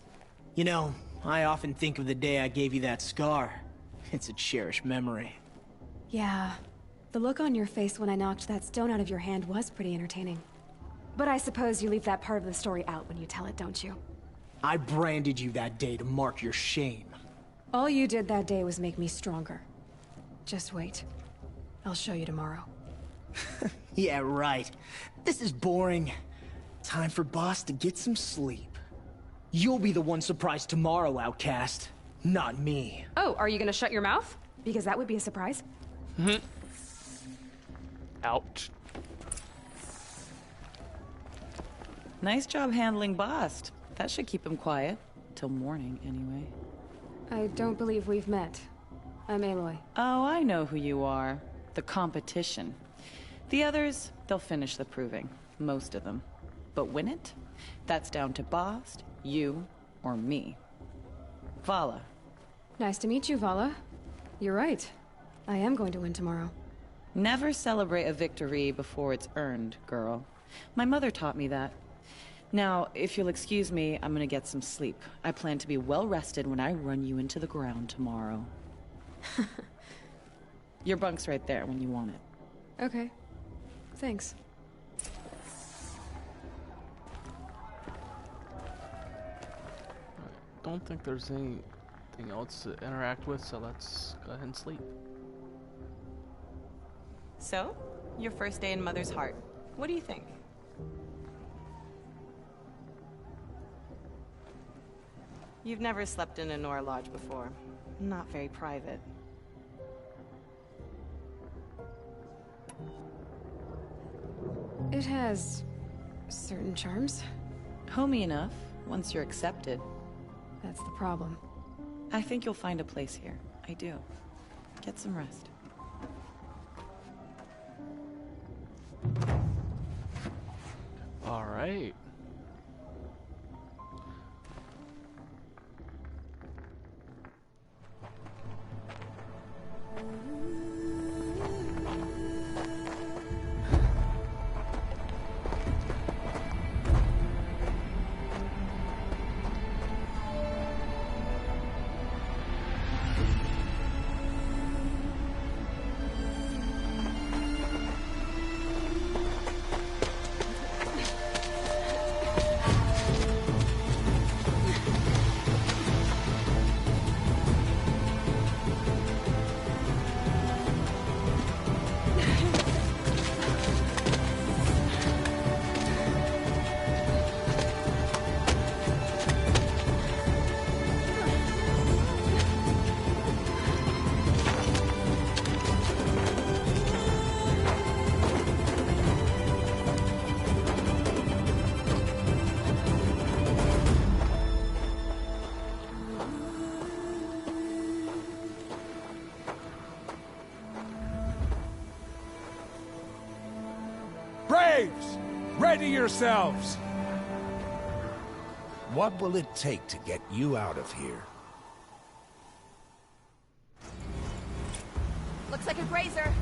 You know, I often think of the day I gave you that scar. It's a cherished memory. Yeah. The look on your face when I knocked that stone out of your hand was pretty entertaining. But I suppose you leave that part of the story out when you tell it, don't you? I branded you that day to mark your shame. All you did that day was make me stronger. Just wait. I'll show you tomorrow. Yeah, right. This is boring. Time for Boss to get some sleep. You'll be the one surprised tomorrow, outcast. Not me. Oh, are you gonna shut your mouth? Because that would be a surprise. Ouch. Nice job handling Bast. That should keep him quiet. Till morning, anyway. I don't believe we've met. I'm Aloy. Oh, I know who you are. The competition. The others, they'll finish the proving. Most of them. But win it? That's down to Bast, you, or me. Vala. Nice to meet you, Vala. You're right. I am going to win tomorrow. Never celebrate a victory before it's earned, girl. My mother taught me that. Now, if you'll excuse me, I'm gonna get some sleep. I plan to be well rested when I run you into the ground tomorrow. Your bunk's right there when you want it. Okay. Thanks. Don't think there's anything else to interact with, so let's go ahead and sleep. So, your first day in Mother's heart. What do you think? You've never slept in a Nora lodge before. Not very private. It has certain charms. Homey enough, once you're accepted. That's the problem. I think you'll find a place here. I do. Get some rest. All right. Braves! Ready yourselves! What will it take to get you out of here? Looks like a grazer.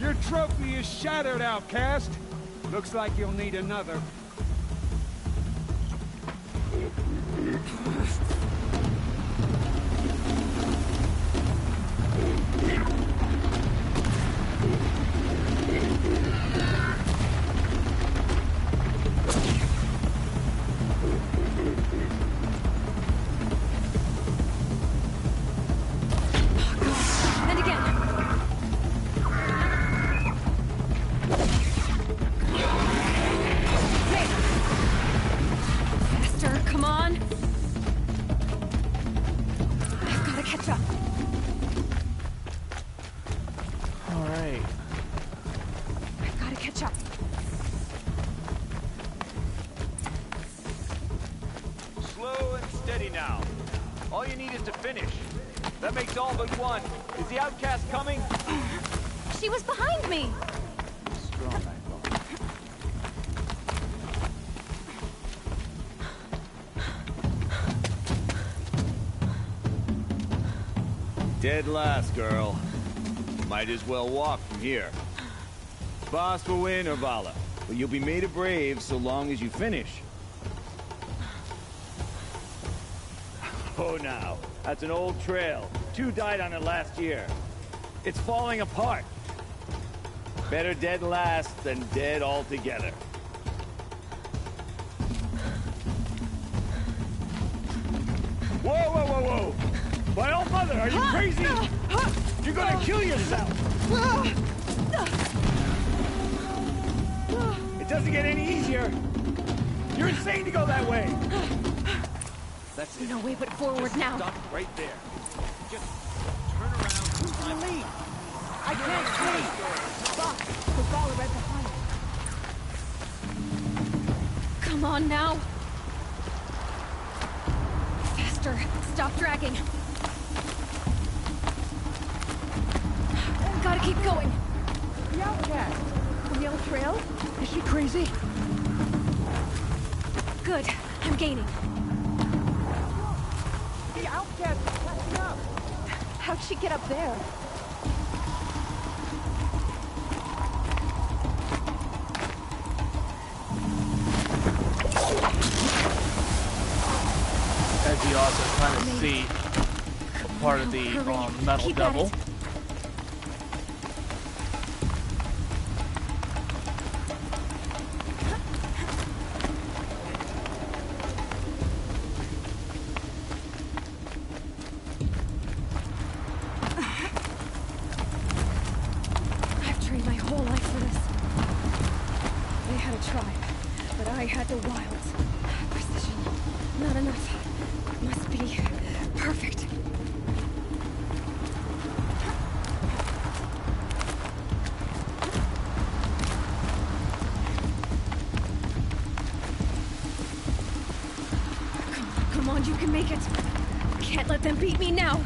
Your trophy is shattered, outcast. Looks like you'll need another. And again. Faster, come on. I've got to catch up. All right. I've got to catch up. Slow and steady now. All you need is to finish. That makes all but one. Is the outcast coming? She was behind me. Strong, I thought. Dead last, girl. Might as well walk from here. Boss will win, or Vala, but you'll be made a brave so long as you finish. Oh, now. That's an old trail. 2 died on it last year. It's falling apart. Better dead last than dead altogether. Whoa, whoa, whoa, whoa! By all mother, are you crazy? You're gonna kill yourself! It doesn't get any easier! You're insane to go that way! That's it. No way but forward Just now. Stop right there. Just turn around. Who's gonna lead? I can't see. Boss, the ball right behind. Come on now. Faster. Stop dragging. Gotta keep going. The outcast. From the old trail? Is she crazy? Good. I'm gaining. The outcast is catching up. How'd she get up there? As you also kind of see, part of the metal Keep at devil. it. I've trained my whole life for this. They had a tribe, but I had the wilds. Precision, not enough. Must be perfect. Come on, you can make it. Can't let them beat me now.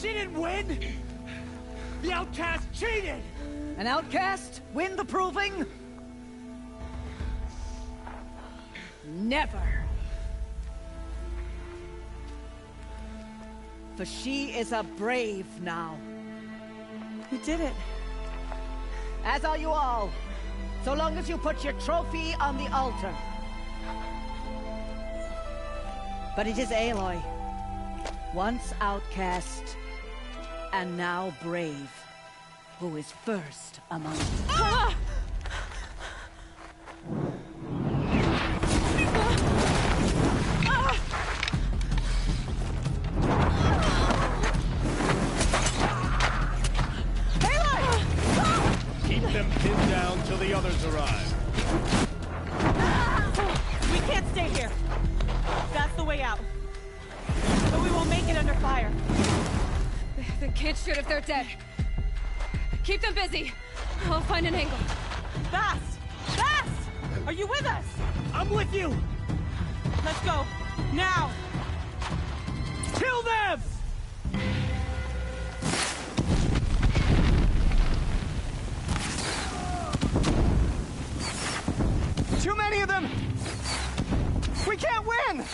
She didn't win! The outcast cheated! An outcast win the proving? Never. For she is a brave now. You did it. As are you all. So long as you put your trophy on the altar. But it is Aloy. Once outcast, and now brave, who is first among us. Ah! Keep them pinned down till the others arrive. We can't stay here. That's the way out. But we won't make it under fire. They can't shoot if they're dead. Keep them busy. I'll find an angle. Fast! Fast! Are you with us? I'm with you! Let's go. Now! Kill them! Too many of them! We can't win!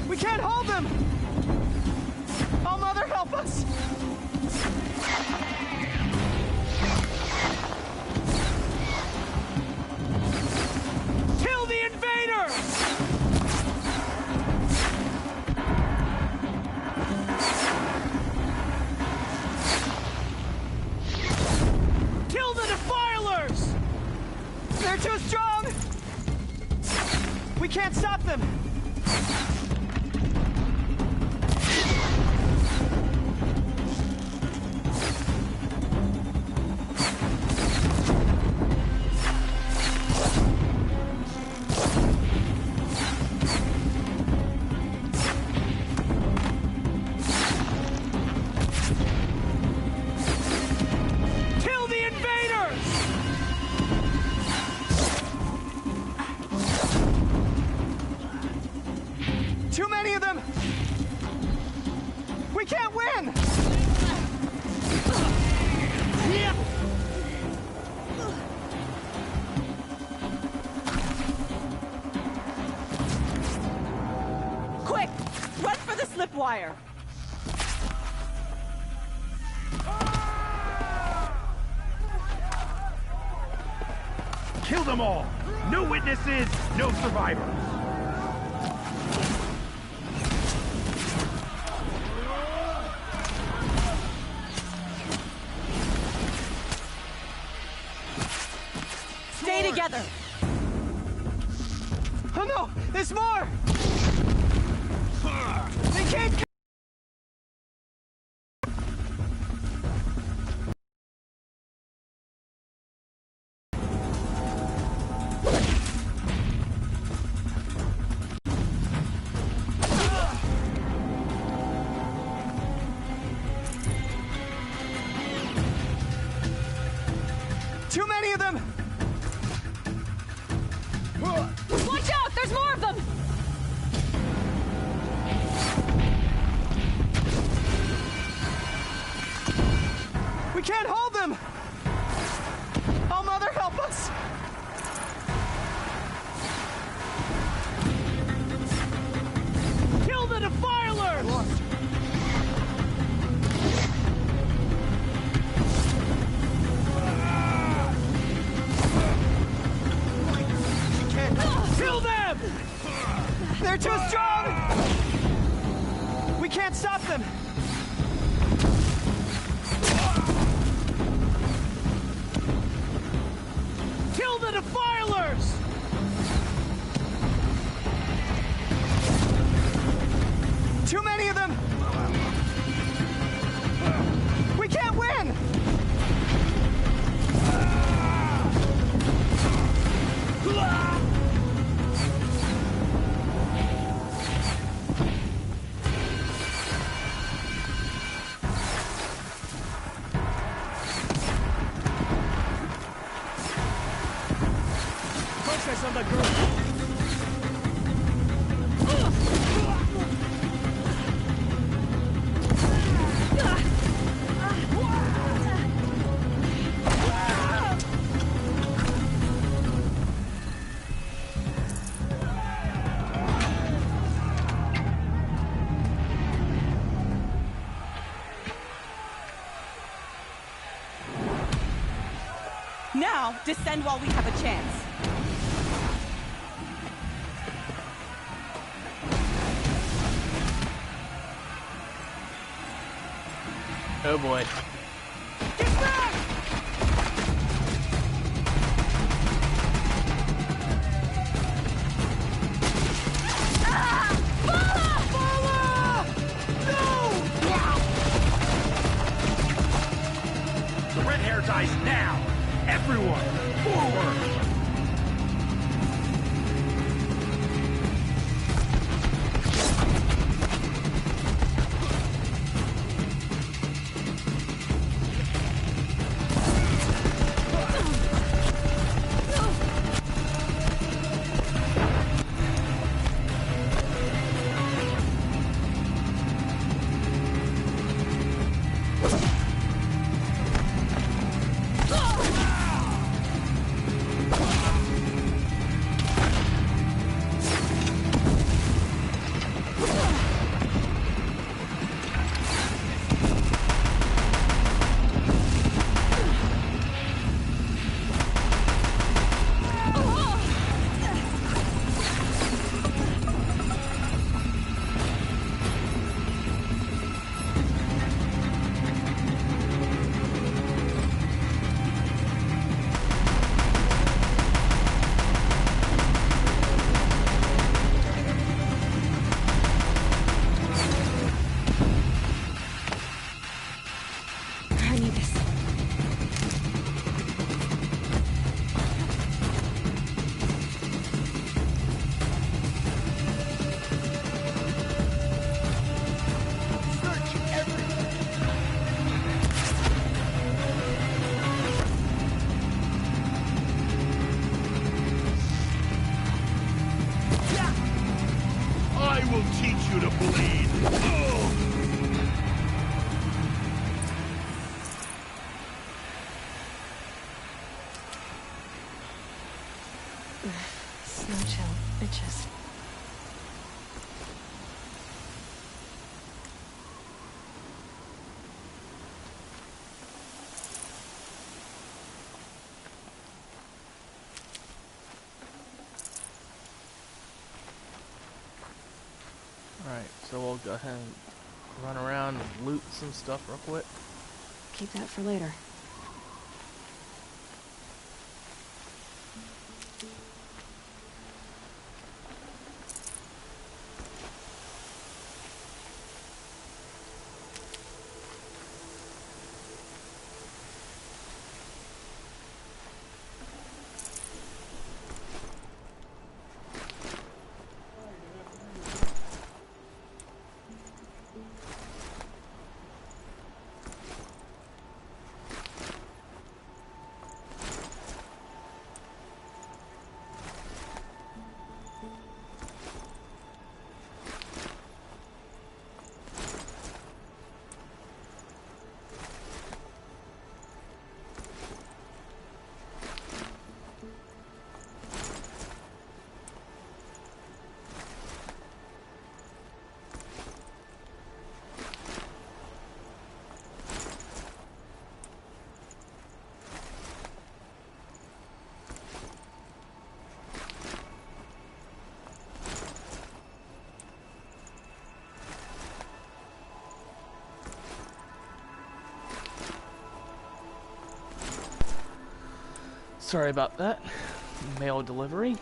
We can't hold them! Oh, Mother, help us! Kill the invaders! Kill the defilers! They're too strong! We can't stop them! Kill the invaders! Too many of them! We can't win! Yep. Quick! Run for the slip wire! Kill them all! No witnesses, no survivors! Stay together! Oh no! There's more! They can't... Too many of them! Watch out! There's more of them! We can't hold them! strong! We can't stop them! Kill the defilers! Too many of them! We can't win! Focus on the group! Now, descend while we have a chance. Oh boy. Get back! The red hair dies now! Everyone, forward! I need this. I will teach you to bleed. Snow chill, bitches. Alright, so we'll go ahead and run around and loot some stuff real quick. Keep that for later. Sorry about that. Mail delivery.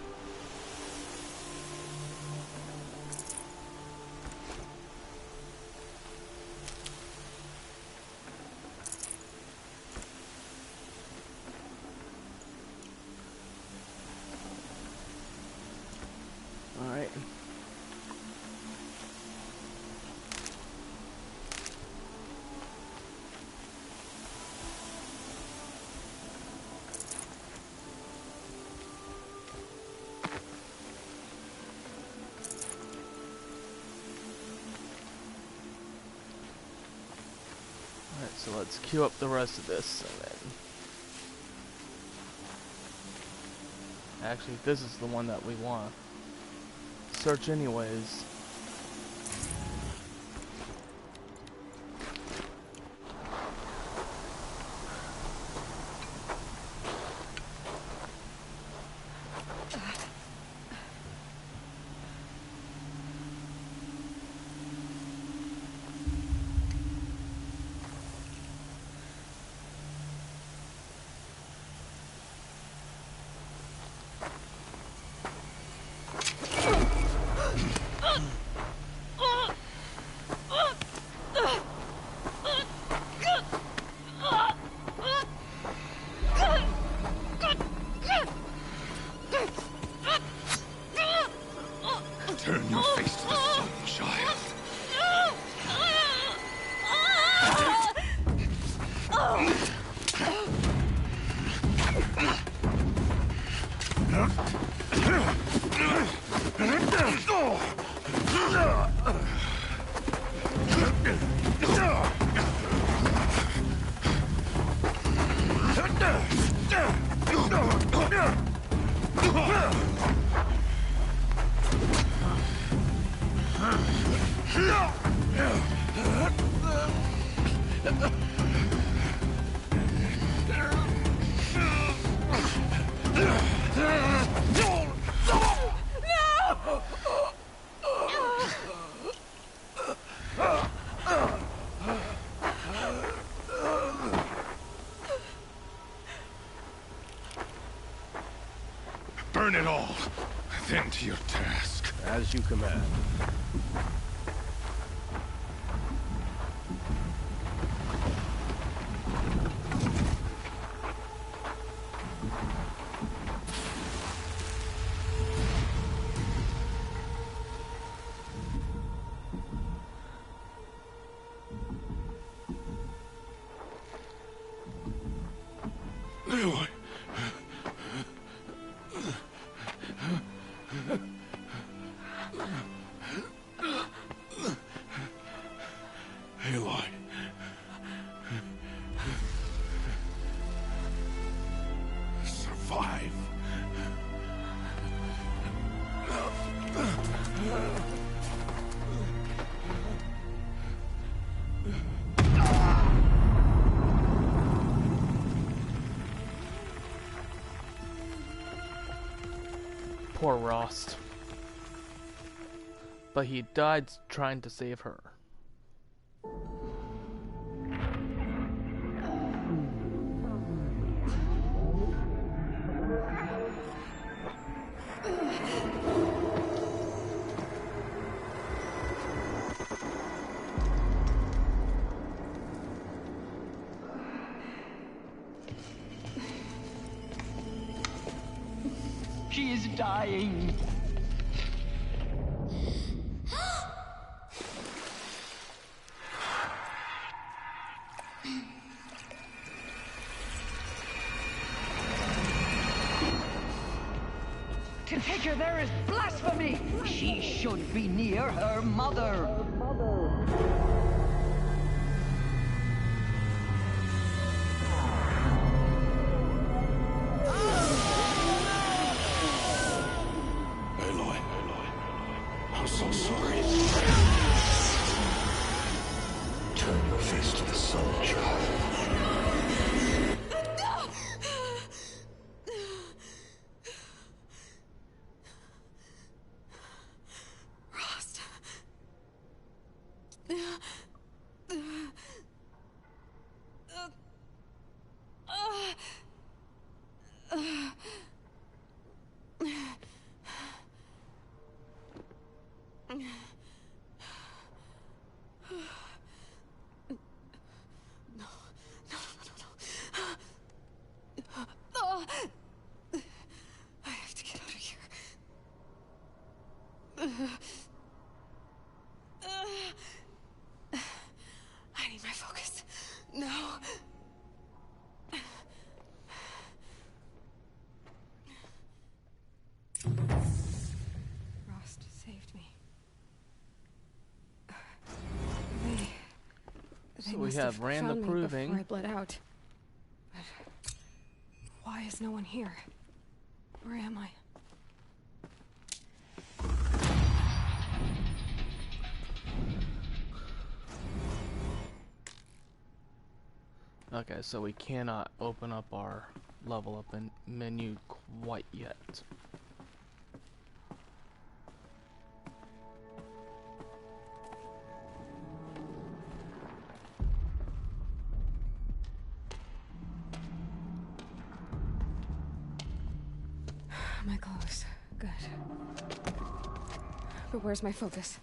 Alright. Alright, so let's queue up the rest of this and then... Actually, this is the one that we want. Search anyways. Turn your face to the sun, child. Burn it all, then to your task. As you command. Aloy. Aloy. Survive. Poor Rost. But he died trying to save her. She is dying. To take her there is blasphemy. She should be near her mother. Aloy. I'm so sorry. Turn your face to the sun, child. Rost. They we must have have random found me proving. before I bled out. But why is no one here? Where am I? Okay, so we cannot open up our level up menu quite yet. My clothes. Good. But where's my focus?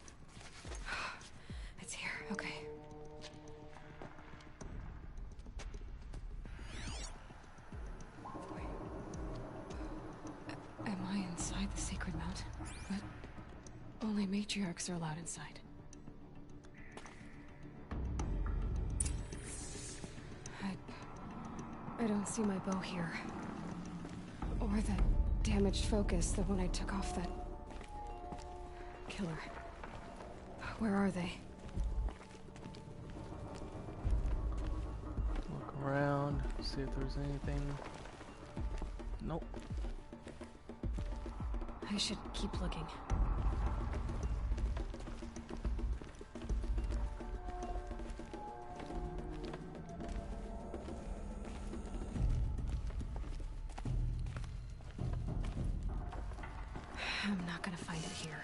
It's here. Okay. Am I inside the sacred mountain? But only matriarchs are allowed inside. I don't see my bow here. Or the damaged focus, the one I took off that killer. Where are they? Look around, see if there's anything. Nope. I should keep looking. I'm not gonna find it here.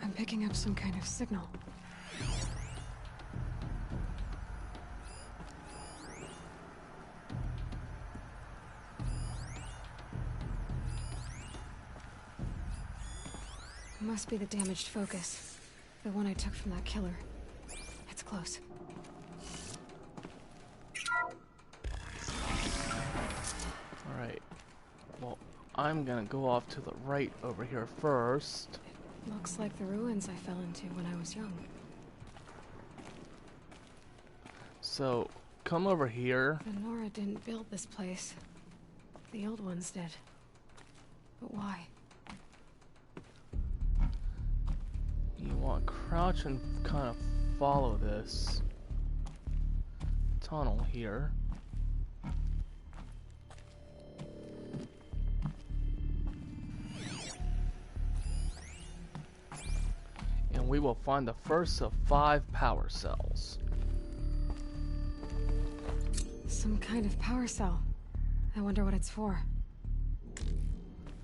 I'm picking up some kind of signal. Must be the damaged focus. The one I took from that killer. It's close. Alright. Well, I'm gonna go off to the right over here first. Looks like the ruins I fell into when I was young. So, come over here. The Nora didn't build this place. The old ones did. But why? You want to crouch and kind of follow this tunnel here. And we will find the first of 5 power cells. Some kind of power cell. I wonder what it's for.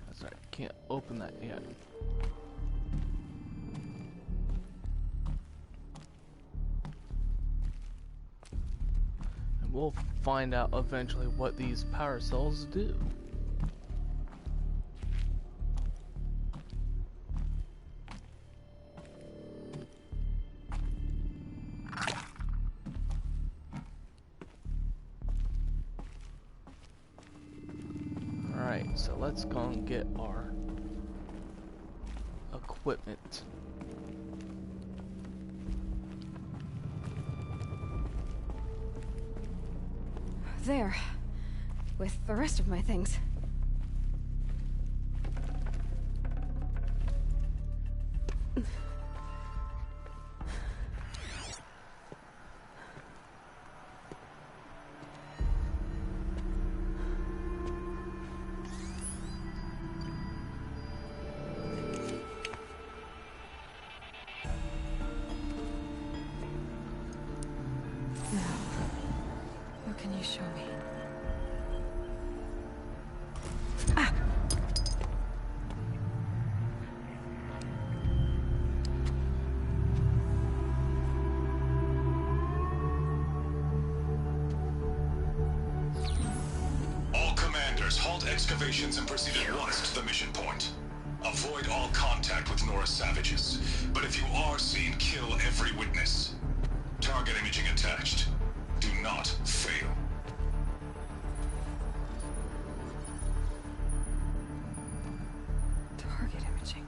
That's right, can't open that yet. And we'll find out eventually what these power cells do. Alright, so let's go and get our equipment. There. With the rest of my things. What can you show me? All commanders, halt excavations and proceed at once to the mission point. Avoid all contact with Nora savages, but if you are seen, kill every witness. Target imaging attached. Do not fail. Target imaging.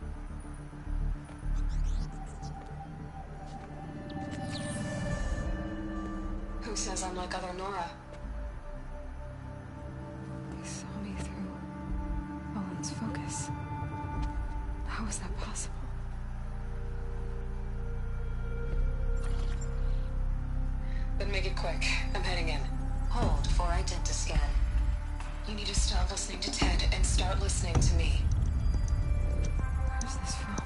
Who says I'm like other Nora? They saw me through Owen's focus. How is that possible? Then make it quick. I'm heading in. Hold for identiscan. You need to stop listening to Ted and start listening to me. Where's this from?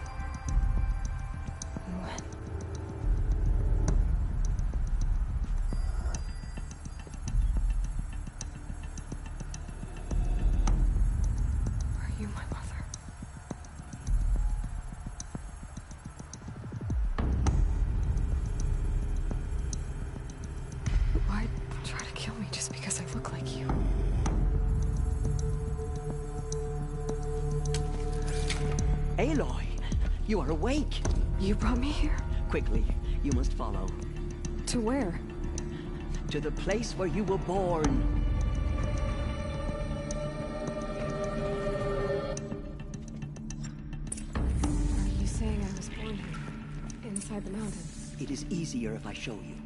And when? Are you my mother? Why try to kill me just because I look like you? Aloy, you are awake. You brought me here? Quickly, you must follow. To where? To the place where you were born. Are you saying I was born here? Inside the mountain? It is easier if I show you.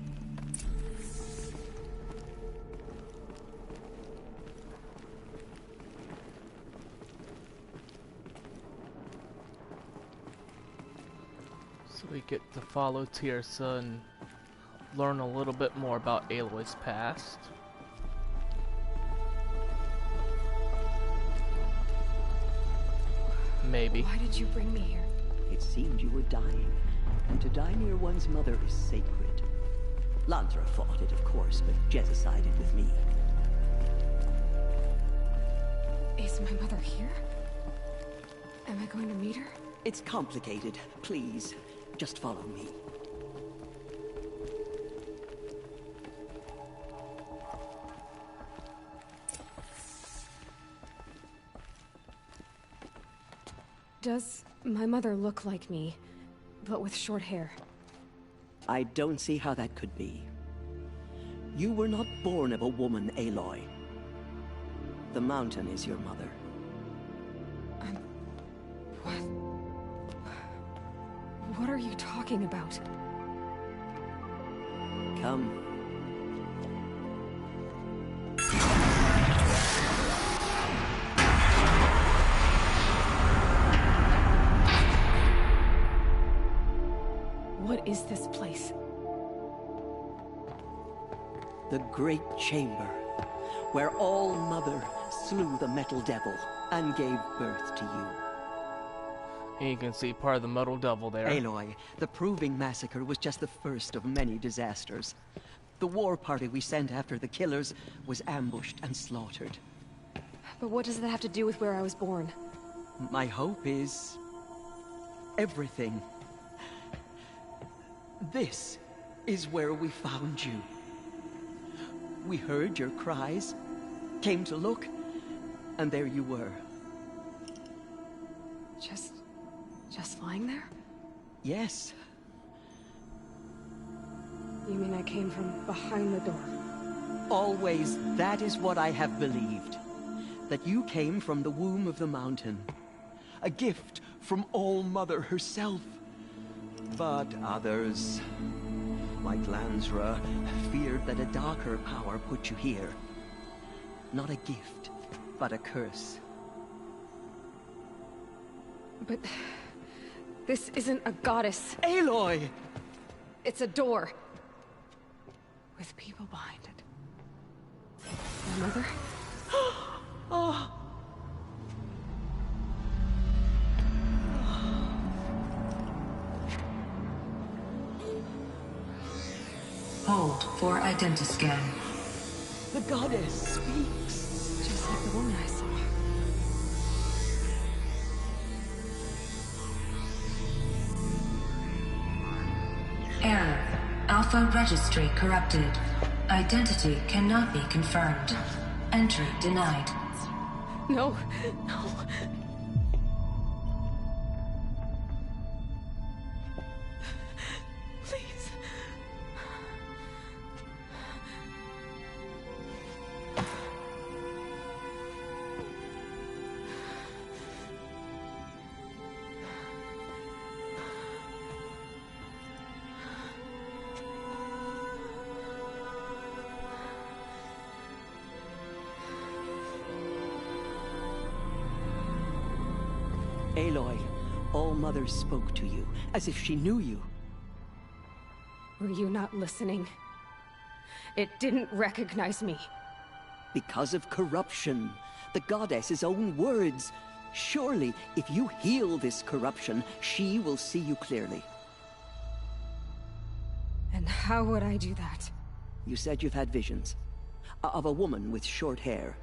So we get to follow Tirsa and learn a little bit more about Aloy's past. Maybe. Why did you bring me here? It seemed you were dying, and to die near one's mother is sacred. Lantra fought it, of course, but Jezza sided with me. Is my mother here? Am I going to meet her? It's complicated. Please, just follow me. Does my mother look like me, but with short hair? I don't see how that could be. You were not born of a woman, Aloy. The mountain is your mother. What are you talking about? Come. What is this place? The Great Chamber, where All Mother slew the Metal Devil and gave birth to you. And you can see part of the Metal Devil there. Aloy, the Proving Massacre was just the first of many disasters. The war party we sent after the killers was ambushed and slaughtered. But what does that have to do with where I was born? My hope is... everything. This is where we found you. We heard your cries, came to look, and there you were. Just lying there? Yes. You mean I came from behind the door? Always, that is what I have believed. That you came from the womb of the mountain. A gift from All Mother herself. But others, like Lansra, feared that a darker power put you here. Not a gift, but a curse. But... this isn't a goddess. Aloy! It's a door. With people behind it. My mother? Oh. Hold for identiscan. The goddess speaks. Just like the woman I saw. Error. Alpha registry corrupted. Identity cannot be confirmed. Entry denied. No, no. Please. Aloy, All Mother spoke to you, as if she knew you. Were you not listening? It didn't recognize me. Because of corruption. The goddess's own words. Surely, if you heal this corruption, she will see you clearly. And how would I do that? You said you've had visions. Of a woman with short hair.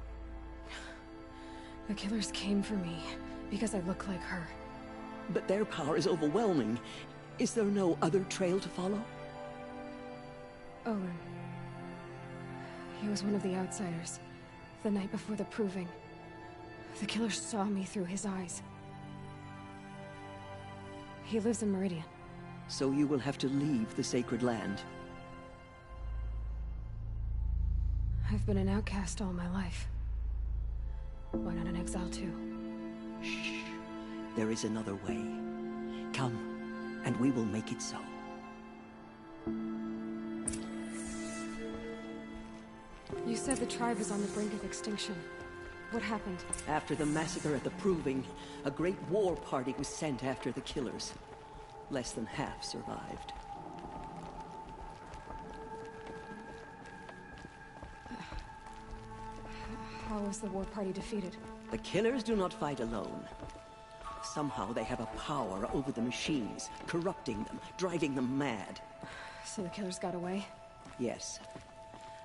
The killers came for me because I look like her. But their power is overwhelming. Is there no other trail to follow? Owen. He was one of the outsiders. The night before the proving. The killers saw me through his eyes. He lives in Meridian. So you will have to leave the sacred land. I've been an outcast all my life. Why not an exile too? Shh. There is another way. Come, and we will make it so. You said the tribe is on the brink of extinction. What happened? After the massacre at the Proving, a great war party was sent after the killers. Less than half survived. How was the war party defeated? The killers do not fight alone. Somehow they have a power over the machines, corrupting them, driving them mad. So the killers got away? Yes.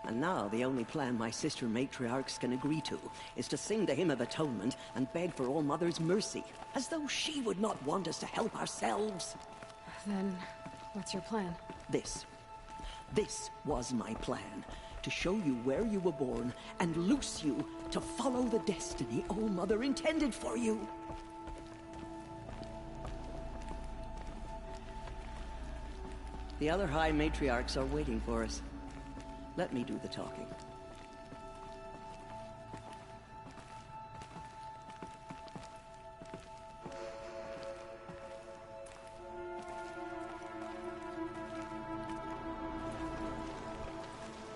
And now the only plan my sister matriarchs can agree to is to sing the Hymn of Atonement and beg for All Mother's mercy, as though she would not want us to help ourselves. Then, what's your plan? This was my plan. To show you where you were born and loose you to follow the destiny All Mother intended for you. The other High Matriarchs are waiting for us. Let me do the talking.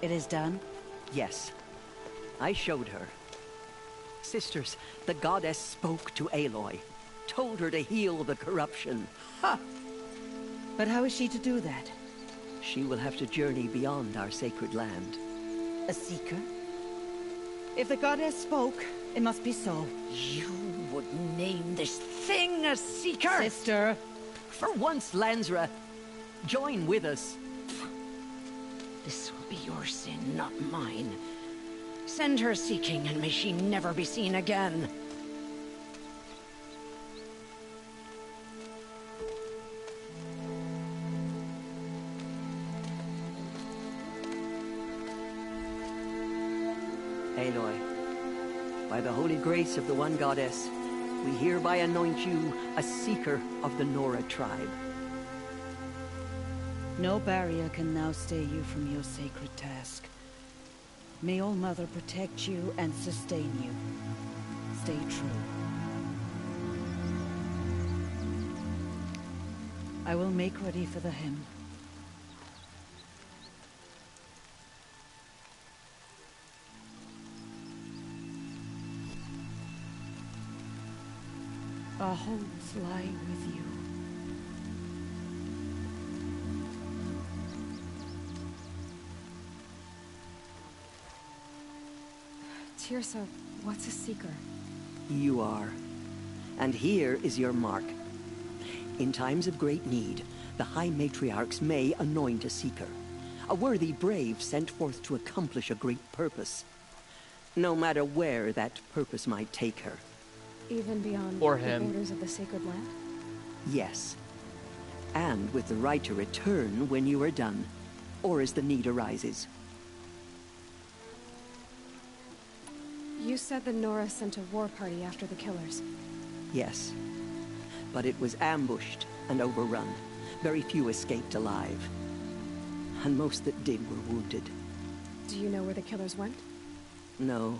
It is done? Yes. I showed her. Sisters, the goddess spoke to Aloy. Told her to heal the corruption. Ha! But how is she to do that? She will have to journey beyond our sacred land. A seeker? If the goddess spoke, it must be so. You would name this thing a seeker? Sister! For once, Lansra, join with us. This will be your sin, not mine. Send her seeking, and may she never be seen again. Aloy, by the holy grace of the one goddess, we hereby anoint you a seeker of the Nora tribe. No barrier can now stay you from your sacred task. May All Mother protect you and sustain you. Stay true. I will make ready for the hymn. Our homes lie with you. Tirsa, what's a seeker? You are. And here is your mark. In times of great need, the High Matriarchs may anoint a seeker. A worthy brave sent forth to accomplish a great purpose. No matter where that purpose might take her. Even beyond Or the him. borders of the sacred land? Yes. And with the right to return when you are done, or as the need arises. You said the Nora sent a war party after the killers. Yes. But it was ambushed and overrun. Very few escaped alive. And most that did were wounded. Do you know where the killers went? No.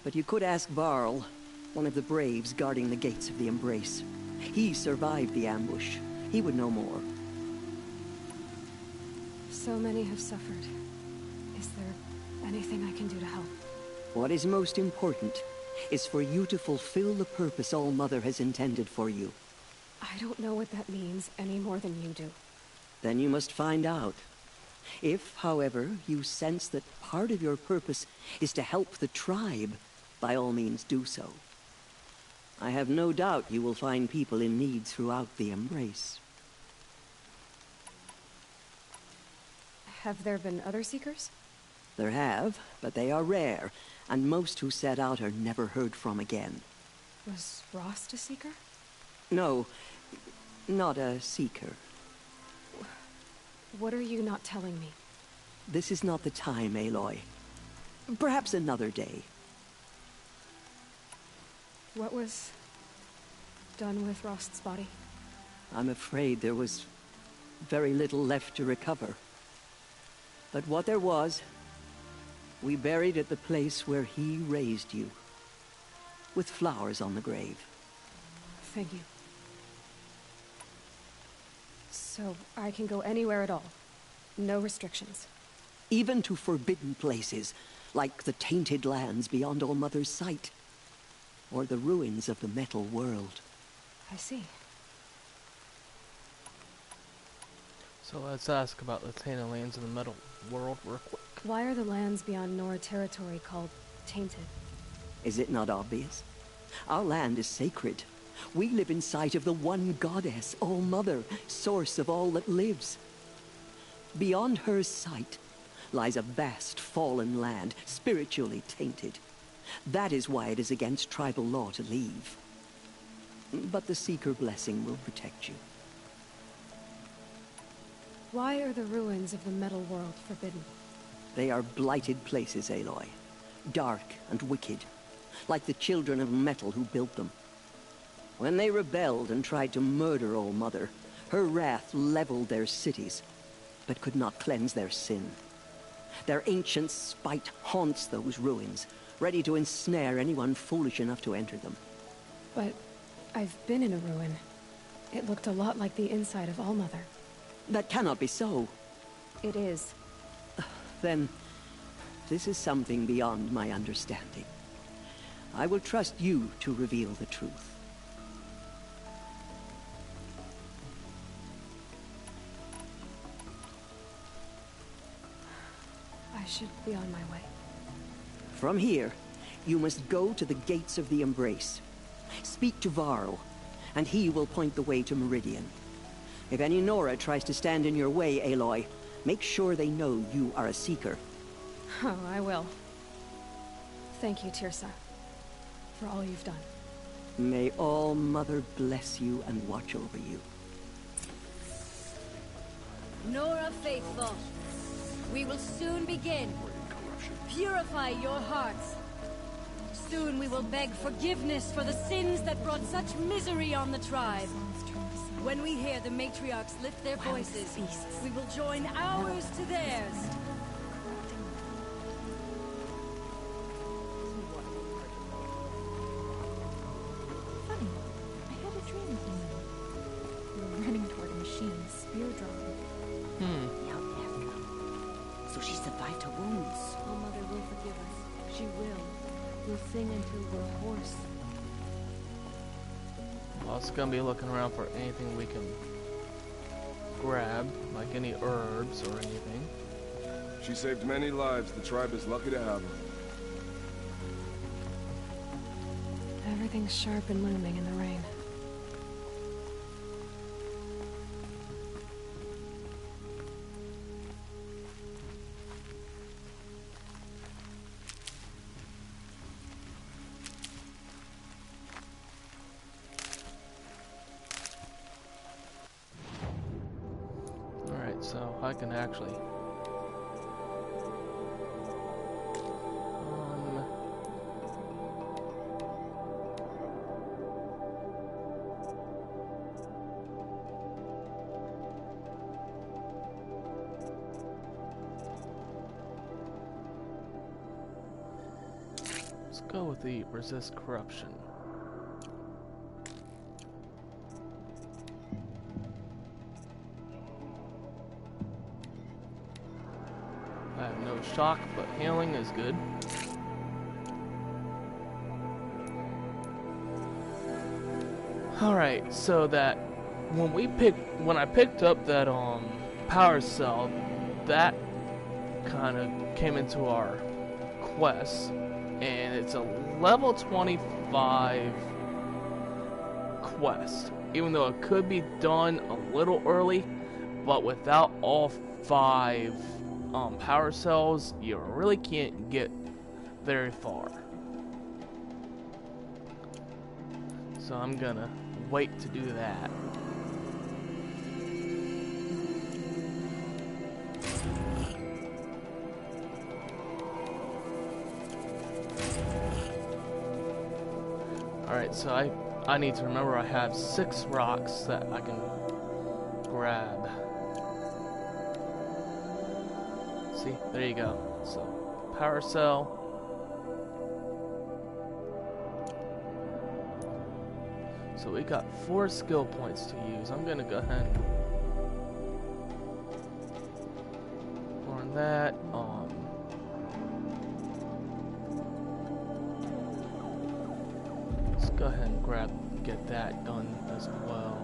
But you could ask Varl, one of the braves guarding the gates of the Embrace. He survived the ambush. He would know more. So many have suffered. Is there anything I can do to help? What is most important is for you to fulfill the purpose All Mother has intended for you. I don't know what that means any more than you do. Then you must find out. If, however, you sense that part of your purpose is to help the tribe, by all means do so. I have no doubt you will find people in need throughout the Embrace. Have there been other Seekers? There have, but they are rare, and most who set out are never heard from again. Was Rost a Seeker? No, not a Seeker. What are you not telling me? This is not the time, Aloy. Perhaps another day. What was done with Rost's body? I'm afraid there was very little left to recover. But what there was, we buried at the place where he raised you, with flowers on the grave. Thank you. So I can go anywhere at all? No restrictions? Even to forbidden places, like the tainted lands beyond All-Mother's sight, or the ruins of the metal world. I see. So let's ask about the tainted lands of the metal world real quick. Why are the lands beyond Nora territory called tainted? Is it not obvious? Our land is sacred. We live in sight of the one goddess, All-Mother, source of all that lives. Beyond her sight lies a vast fallen land, spiritually tainted. That is why it is against tribal law to leave. But the Seeker blessing will protect you. Why are the ruins of the metal world forbidden? They are blighted places, Aloy. Dark and wicked, like the children of metal who built them. When they rebelled and tried to murder All-Mother, her wrath leveled their cities, but could not cleanse their sin. Their ancient spite haunts those ruins, ready to ensnare anyone foolish enough to enter them. But I've been in a ruin. It looked a lot like the inside of All-Mother. That cannot be so. It is. Then, this is something beyond my understanding. I will trust you to reveal the truth. I should be on my way. From here, you must go to the gates of the Embrace. Speak to Varl, and he will point the way to Meridian. If any Nora tries to stand in your way, Aloy, make sure they know you are a Seeker. Oh, I will. Thank you, Tirsa, for all you've done. May All-Mother bless you and watch over you. Nora faithful, we will soon begin. Purify your hearts. Soon we will beg forgiveness for the sins that brought such misery on the tribe. When we hear the matriarchs lift their voices, we will join ours to theirs. Funny, I had a dream of you. You were running toward a machine, spear drawn. The outcast. So she survived her wounds. Oh, Mother will forgive us. She will. We'll sing until we're hoarse. Well, it's gonna be looking around for anything we can grab, like any herbs or anything. She saved many lives. The tribe is lucky to have her. Everything's sharp and looming in the rain. Alright, so I can actually let's go with the resist corruption. I have no shock, but healing is good. Alright, so that when I picked up that power cell, that kind of came into our quest, and it's a level 25 quest, even though it could be done a little early, but without all 5 power cells, you really can't get very far. So I'm gonna wait to do that. Alright, so I need to remember I have 6 rocks that I can grab. See, there you go. So, power cell. So we got 4 skill points to use. I'm gonna go ahead and learn that. Let's go ahead and get that done as well.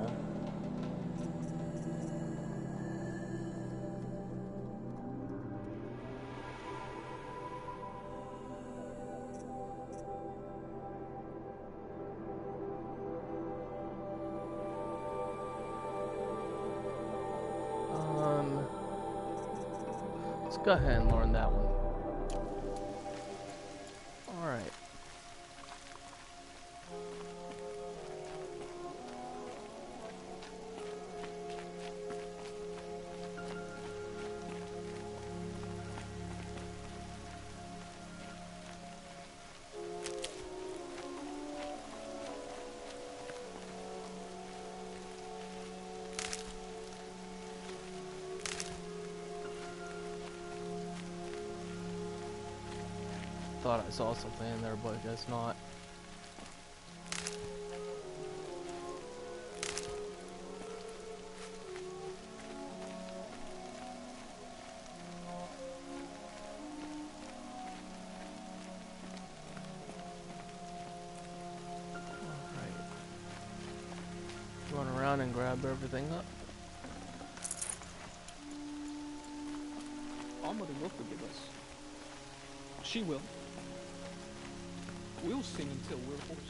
Let's go ahead and learn that one. Alright. Thought I saw something in there, but I guess not. Alright. Run around and grab everything up. Our mother will forgive us. She will. We'll sing until we're hoarse.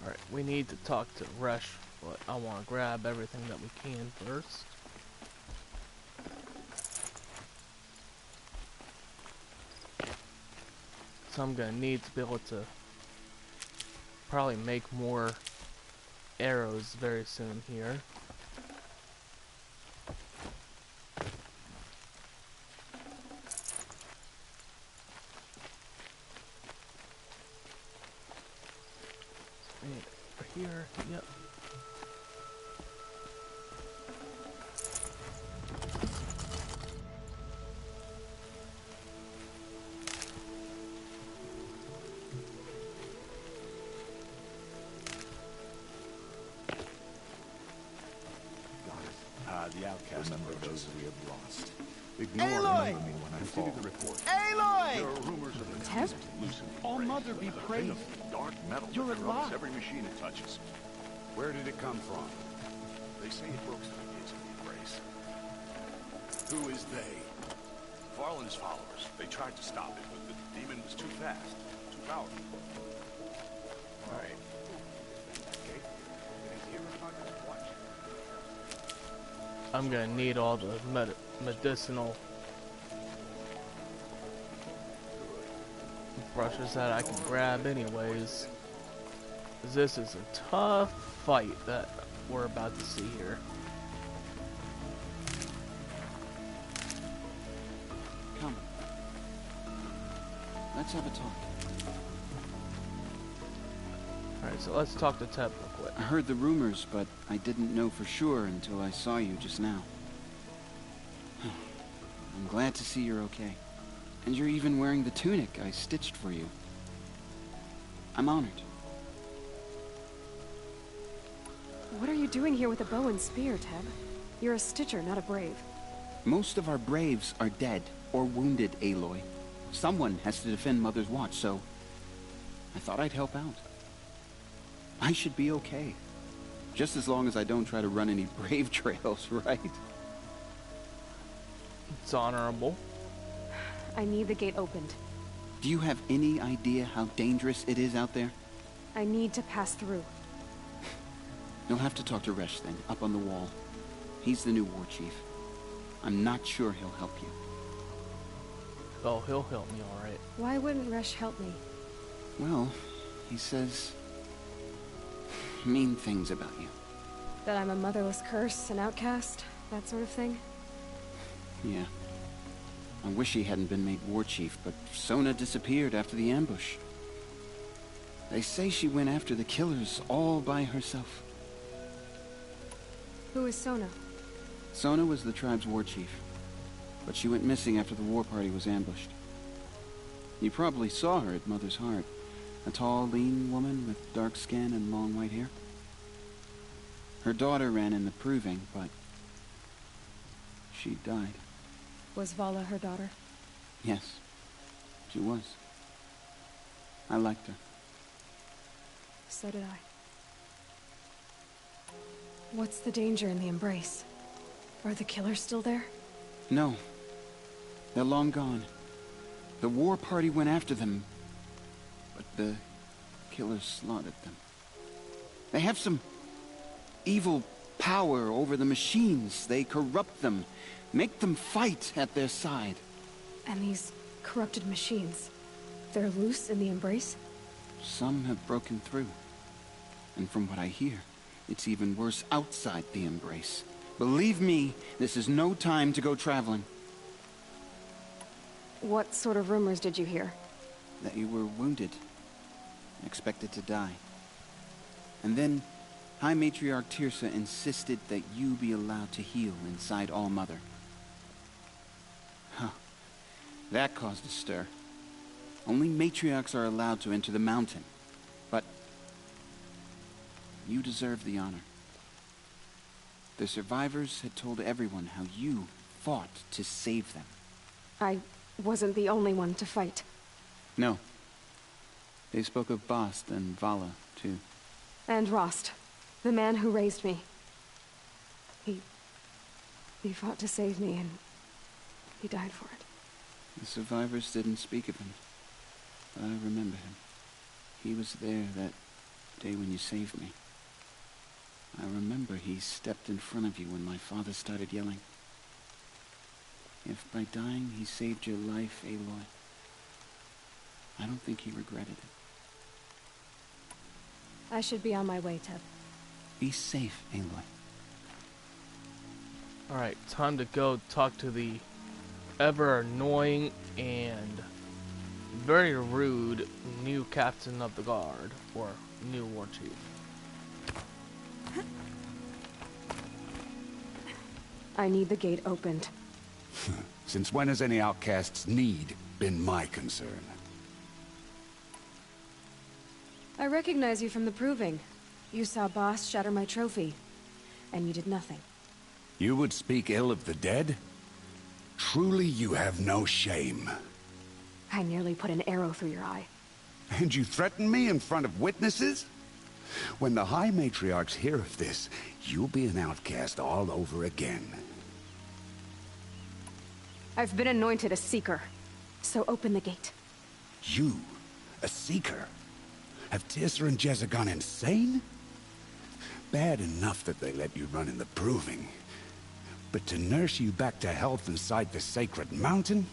Alright, we need to talk to Resh, but I want to grab everything that we can first. So I'm going to need to be able to probably make more arrows very soon here. Here, yep. The outcast. Remember those we have lost. Ignore Aloy! remember me when I fall. The report. Aloy! There are rumors of the Teb? loosened. All Mother be praised. Dark metal You're that corrupts alive. every machine it touches. Where did it come from? They say it broke through the gates of the Embrace. Who is they? Farland's followers. They tried to stop it, but the demon was too fast, too powerful. All right. I'm gonna need all the medicinal brushes that I can grab anyways. This is a tough fight that we're about to see here. Come. Let's have a talk. Alright, so let's talk to Teb real quick. I heard the rumors, but I didn't know for sure until I saw you just now. I'm glad to see you're okay. And you're even wearing the tunic I stitched for you. I'm honored. What are you doing here with a bow and spear, Teb? You're a stitcher, not a brave. Most of our braves are dead or wounded, Aloy. Someone has to defend Mother's Watch, so I thought I'd help out. I should be okay. Just as long as I don't try to run any brave trails, right? It's honorable. I need the gate opened. Do you have any idea how dangerous it is out there? I need to pass through. You'll have to talk to Resh then, up on the wall. He's the new war chief. I'm not sure he'll help you. Oh, he'll help me, alright. Why wouldn't Resh help me? Well, he says mean things about you. That I'm a motherless curse, an outcast, that sort of thing? Yeah. I wish he hadn't been made war chief, but Sona disappeared after the ambush. They say she went after the killers all by herself. Who is Sona? Sona was the tribe's war chief, but she went missing after the war party was ambushed. You probably saw her at Mother's Heart. A tall, lean woman with dark skin and long white hair. Her daughter ran in the proving, but she died. Was Vala her daughter? Yes, she was. I liked her. So did I. What's the danger in the embrace? Are the killers still there? No. They're long gone. The war party went after them, but the killers slaughtered them. They have some evil power over the machines. They corrupt them, make them fight at their side. And these corrupted machines, they're loose in the embrace? Some have broken through. And from what I hear, it's even worse outside the embrace. Believe me, this is no time to go traveling. What sort of rumors did you hear? That you were wounded, expected to die. And then, High Matriarch Tirsa insisted that you be allowed to heal inside All-Mother. Huh. That caused a stir. Only matriarchs are allowed to enter the mountain. But you deserve the honor. The survivors had told everyone how you fought to save them. I wasn't the only one to fight. No. They spoke of Bast and Vala, too. And Rost, the man who raised me. He fought to save me, and he died for it. The survivors didn't speak of him, but I remember him. He was there that day when you saved me. I remember he stepped in front of you when my father started yelling. If by dying he saved your life, Aloy, I don't think he regretted it. I should be on my way, Teb. Be safe, Aloy. Alright, time to go talk to the ever annoying and very rude new captain of the guard, or new war chief. I need the gate opened. Since when has any outcast's need been my concern? I recognize you from the proving. You saw Boss shatter my trophy, and you did nothing. You would speak ill of the dead? Truly you have no shame. I nearly put an arrow through your eye. And you threaten me in front of witnesses? When the High Matriarchs hear of this, you'll be an outcast all over again. I've been anointed a seeker, so open the gate. You? A seeker? Have Tirsa and Jezza gone insane? Bad enough that they let you run in the proving. But to nurse you back to health inside the sacred mountain?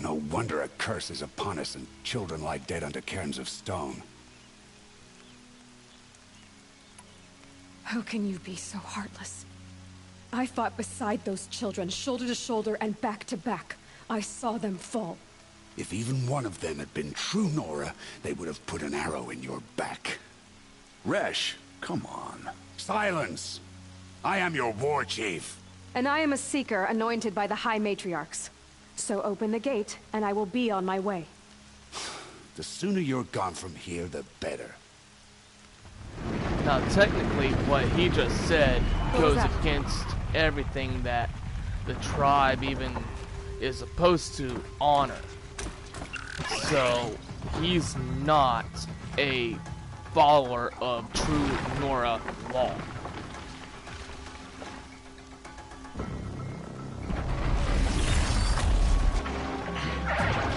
No wonder a curse is upon us and children lie dead under cairns of stone. How can you be so heartless? I fought beside those children, shoulder to shoulder and back to back. I saw them fall. If even one of them had been true Nora, they would have put an arrow in your back. Resh, come on. Silence! I am your war chief. And I am a seeker anointed by the High Matriarchs. So open the gate, and I will be on my way. The sooner you're gone from here, the better. Now, technically, what he just said goes against everything that the tribe even is supposed to honor. So he's not a follower of true Nora law.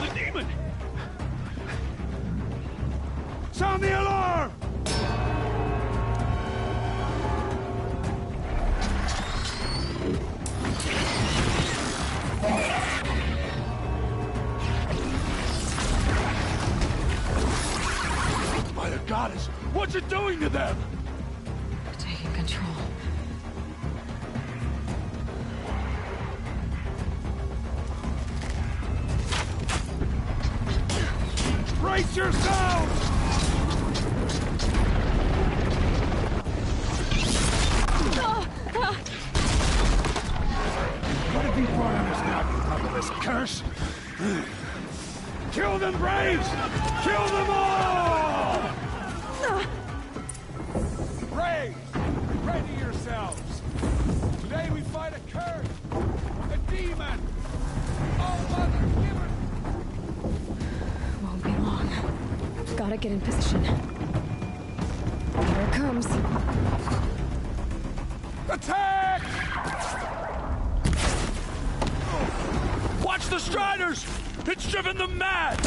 The demon! Sound the alarm! By the goddess, what's it doing to them? Taking control. Brace yourselves! Gotta be fires now, you top of this curse! Kill them, Braves! Kill them all! Braves, ready yourselves! Today we fight a curse, a demon! Oh, mother, given! Won't be long. Gotta get in position. Here it comes. Attack! Watch the Striders! It's driven them mad!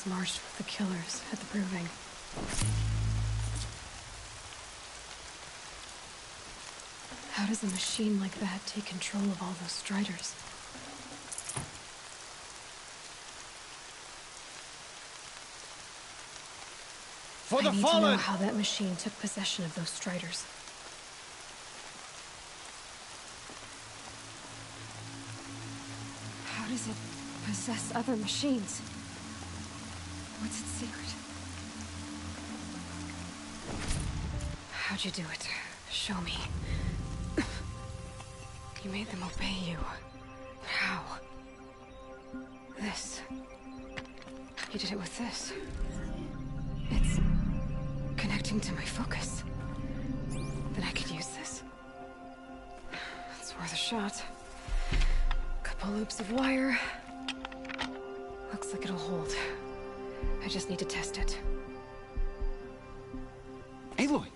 Marched with the killers at the proving. How does a machine like that take control of all those Striders? For the I need fallen! to know how that machine took possession of those Striders. How does it possess other machines? What's its secret? How'd you do it? Show me. You made them obey you. How? this. He did it with this. It's connecting to my focus. Then I could use this. It's worth a shot. Couple loops of wire. Looks like it'll hold. I just need to test it. Aloy,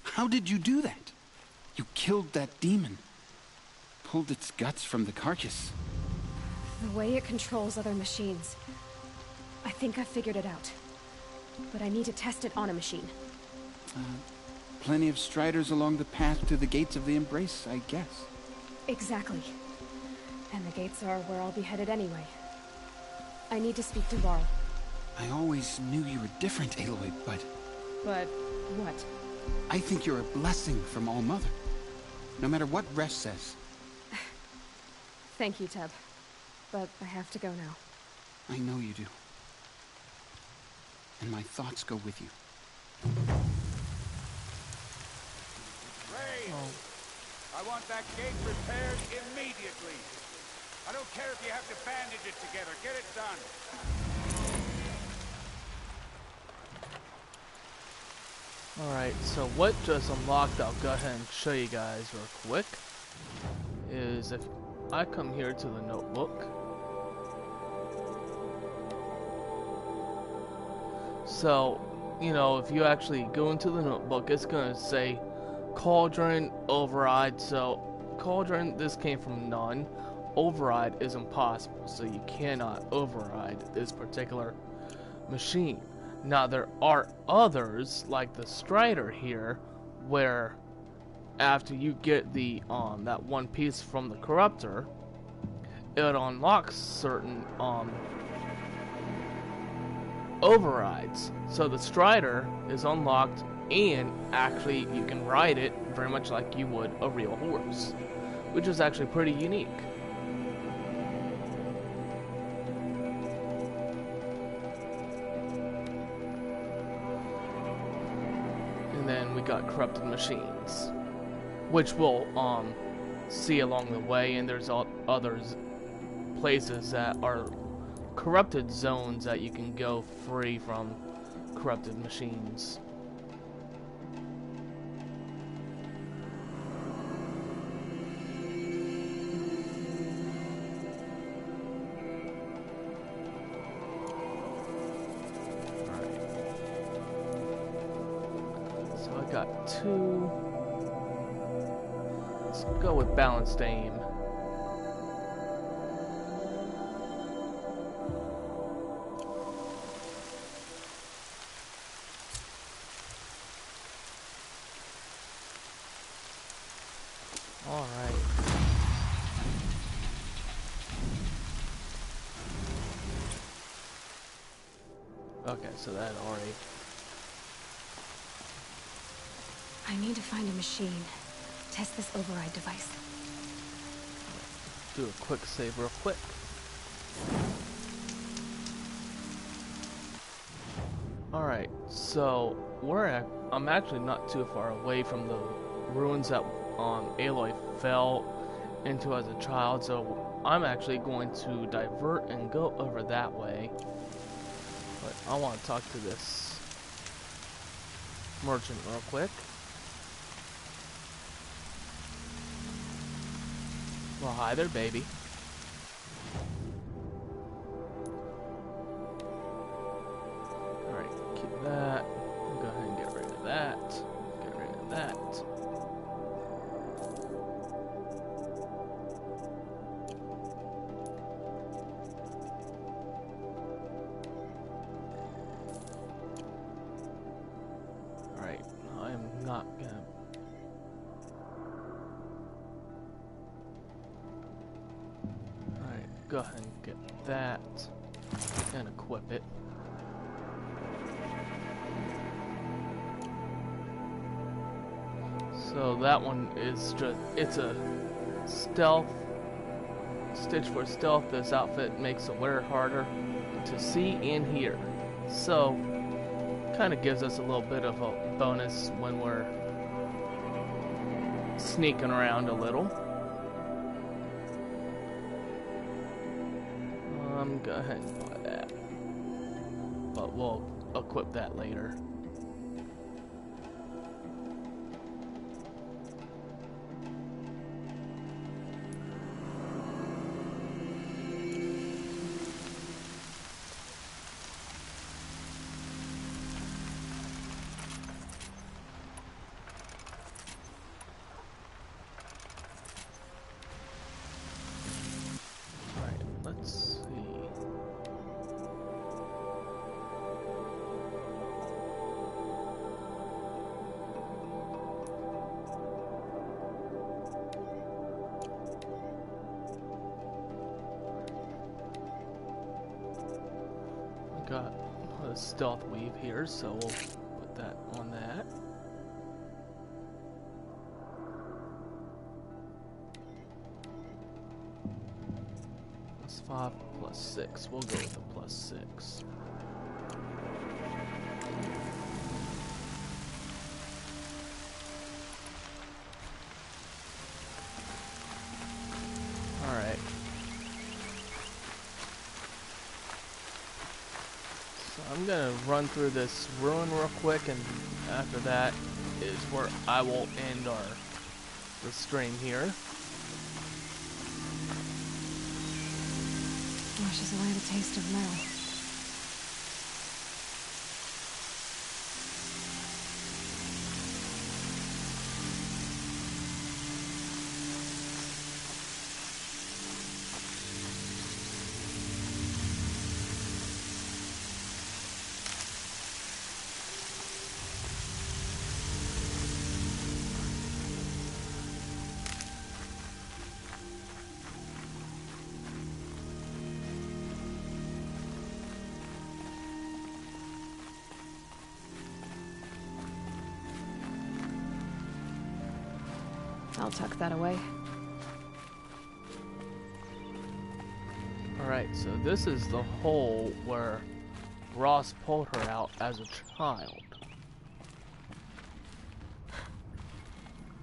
how did you do that? You killed that demon. Pulled its guts from the carcass. The way it controls other machines. I think I figured it out. But I need to test it on a machine. Plenty of striders along the path to the gates of the Embrace, I guess. Exactly. And the gates are where I'll be headed anyway. I need to speak to Varl. I always knew you were different, Aloy, but... But what? I think you're a blessing from All-Mother. No matter what Resh says. Thank you, Teb. But I have to go now. I know you do. And my thoughts go with you. Ray! I want that gate repaired immediately. I don't care if you have to bandage it together. Get it done. Alright, so what just unlocked, I'll go ahead and show you guys real quick, is if I come here to the notebook. So, you know, if you actually go into the notebook, it's going to say Cauldron, Override. So, Cauldron, this came from none. Override is impossible, so you cannot override this particular machine. Now, there are others, like the Strider here, where after you get the that one piece from the Corruptor, it unlocks certain overrides. So the Strider is unlocked, and actually you can ride it very much like you would a real horse, which is actually pretty unique. And then we got corrupted machines, which we'll see along the way, and there's others places that are corrupted zones that you can go free from corrupted machines. Got two. Let's go with balanced aim. All right. Okay, so that already. I need to find a machine. Test this override device. Do a quick save real quick. Alright, so I'm actually not too far away from the ruins that Aloy fell into as a child, so I'm actually going to divert and go over that way. But I want to talk to this merchant real quick. Well, hi there, baby. Alright, keep that. Go ahead and get rid of that. Get rid of that. Alright, I am not gonna. Go ahead and get that and equip it. So that one is just, it's a stealth, stitch for stealth. This outfit makes it wear harder to see and hear. So, kind of gives us a little bit of a bonus when we're sneaking around a little. go ahead and buy that. But we'll equip that later. Let's see. We got a stealth weave here, so we'll put that on that. +5 +6. We'll go with the +6. Alright. So I'm gonna run through this ruin real quick, and after that is where I will end the stream here. Washes away the taste of metal. I'll tuck that away. Alright, so this is the hole where Ross pulled her out as a child.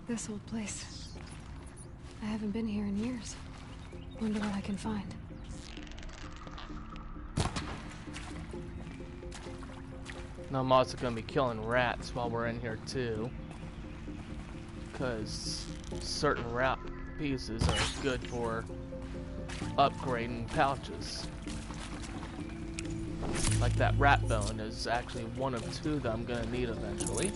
This old place. I haven't been here in years. Wonder what I can find. Now I'm also gonna be killing rats while we're in here too, because certain rat pieces are good for upgrading pouches. Like that rat bone is actually one of 2 that I'm gonna need eventually.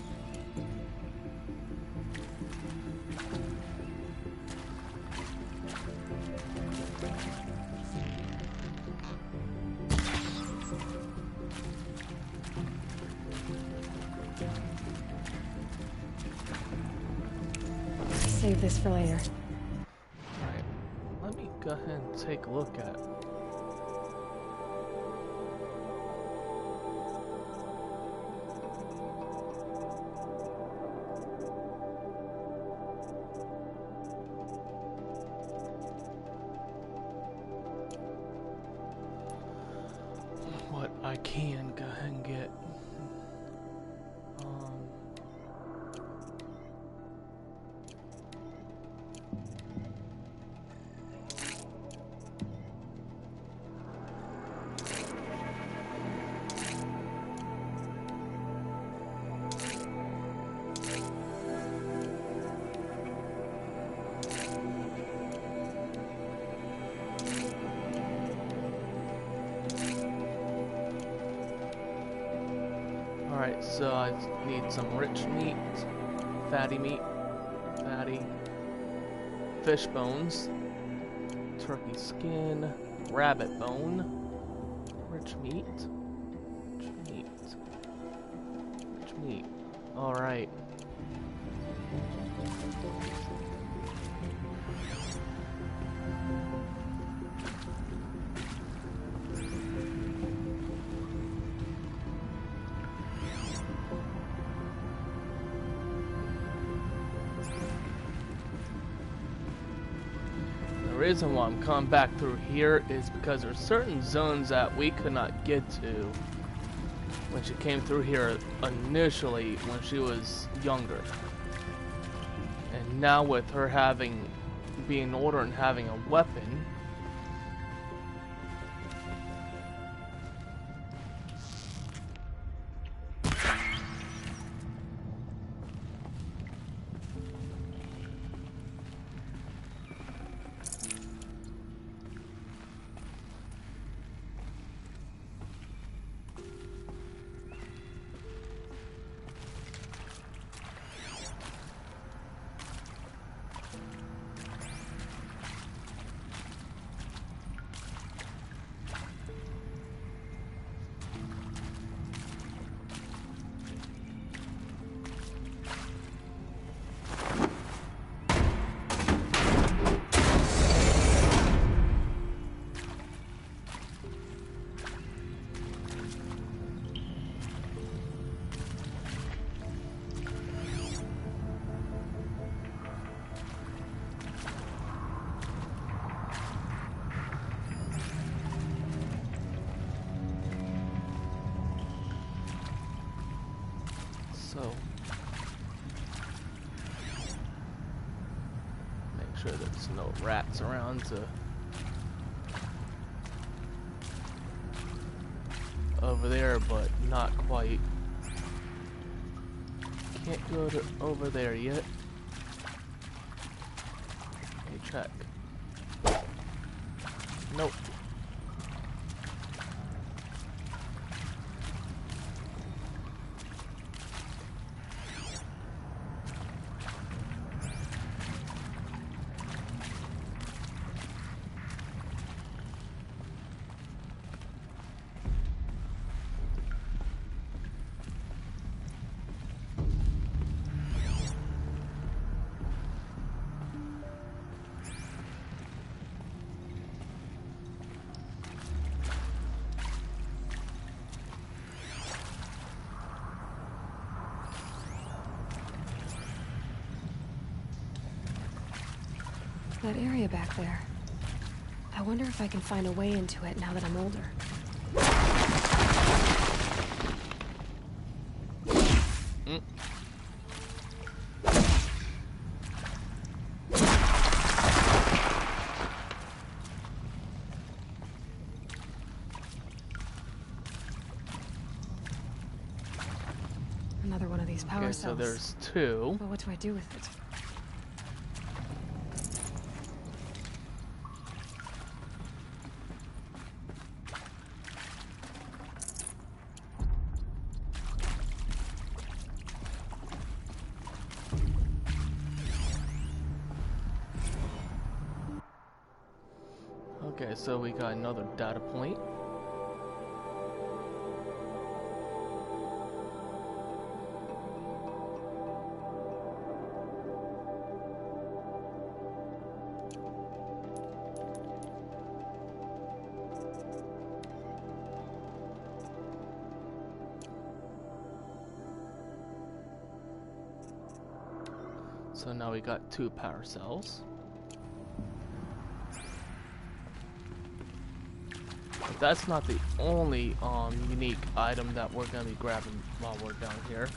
Save this for later. Alright, let me go ahead and take a look at it. What I can go ahead and get. Alright, so I need some rich meat, fatty fish bones, turkey skin, rabbit bone, rich meat. Alright. The reason why I'm coming back through here is because there's certain zones that we could not get to when she came through here initially when she was younger. And now with her being older and having a weapon, So make sure there's no rats around to over there, but not quite. Can't go to over there yet. Let me check. Nope. That area back there. I wonder if I can find a way into it now that I'm older. Another one of these power Okay, cells. so there's two. But what do I do with it? Okay, so we got another data point. So now we got two power cells. But that's not the only unique item that we're gonna be grabbing while we're down here.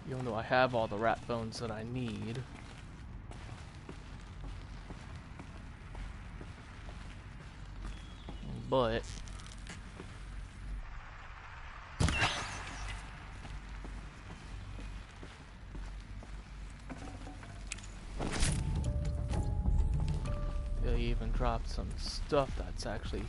Even though I have all the rat bones that I need. But they even dropped some stuff that's actually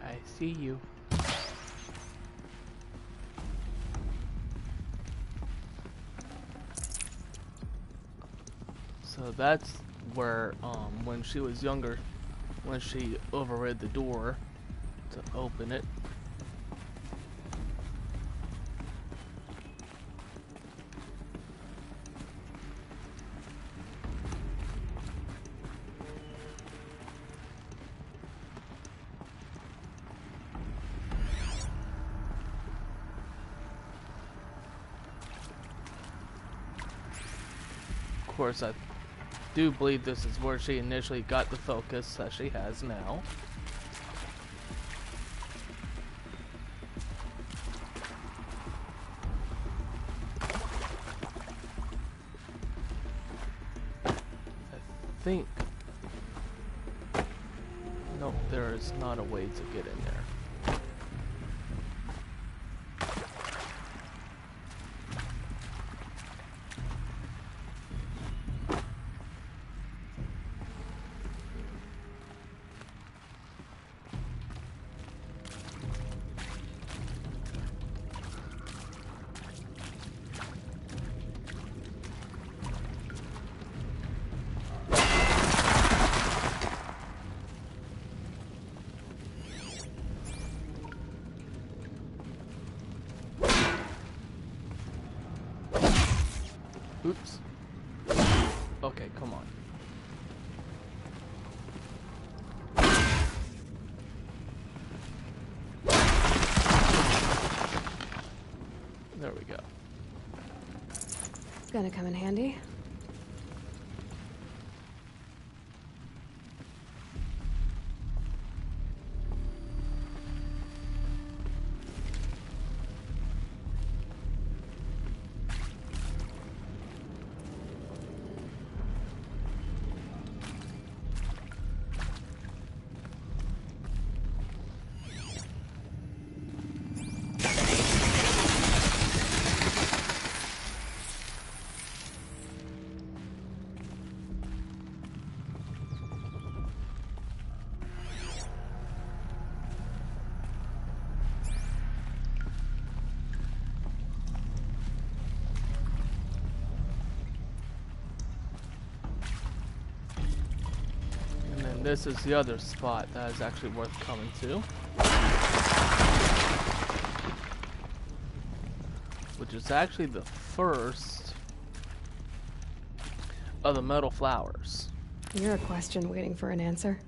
I see you. So that's where, when she was younger, when she overrid the door to open it. Of course, I do believe this is where she initially got the focus that she has now. I think... Nope, there is not a way to get in there. Oops. Okay, come on. There we go. Gonna come in handy. This is the other spot that is actually worth coming to, which is actually the first of the metal flowers. You're a question waiting for an answer.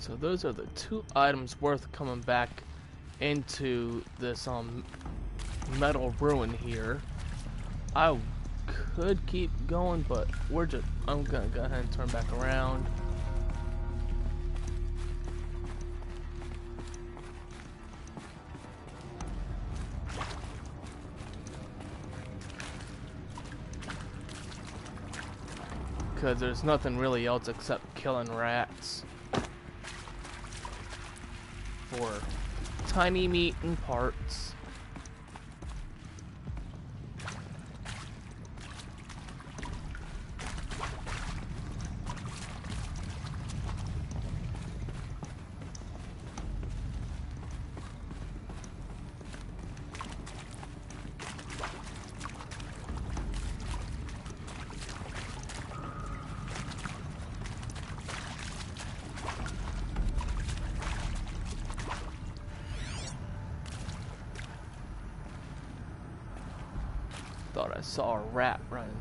So those are the two items worth coming back into this metal ruin here. I could keep going, but I'm gonna go ahead and turn back around. Because there's nothing really else except killing rats for tiny meat and parts. Thought I saw a rat running.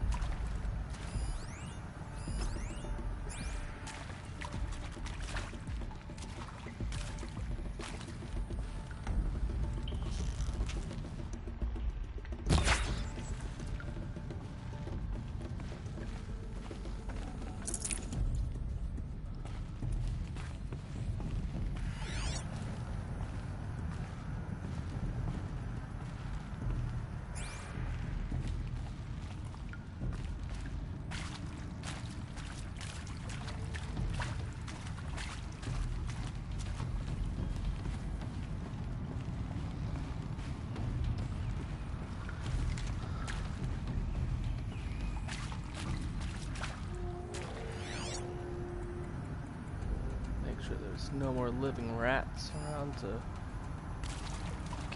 There's no more living rats around to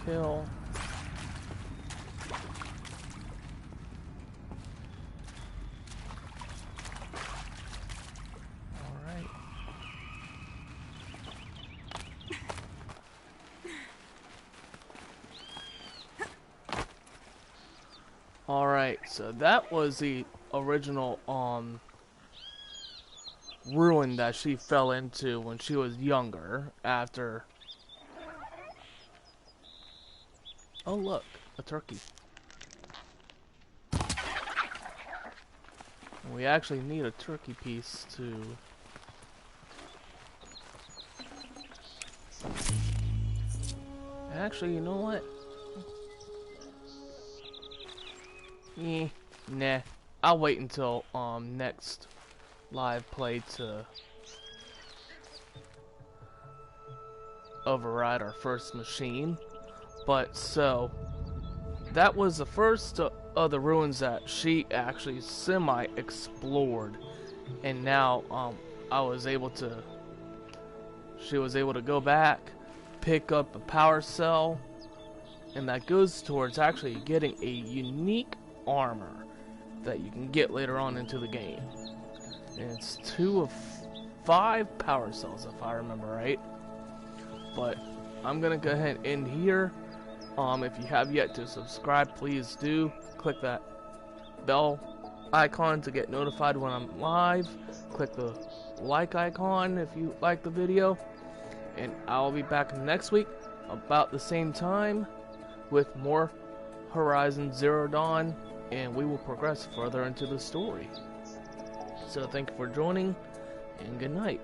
kill. Alright. Alright, so that was the original ruin that she fell into when she was younger after. Oh look, a turkey. We actually need a turkey piece to actually, you know what? Nah. I'll wait until next live play to override our first machine. But so that was the first of the ruins that she actually semi-explored, and now she was able to go back, pick up a power cell, and that goes towards actually getting a unique armor that you can get later on into the game. And it's 2 of 5 power cells, if I remember right. But I'm gonna go ahead and end here. If you have yet to subscribe, please do click that bell icon to get notified when I'm live. Click the like icon if you like the video, and I'll be back next week about the same time with more Horizon Zero Dawn, and we will progress further into the story. So thank you for joining, and good night.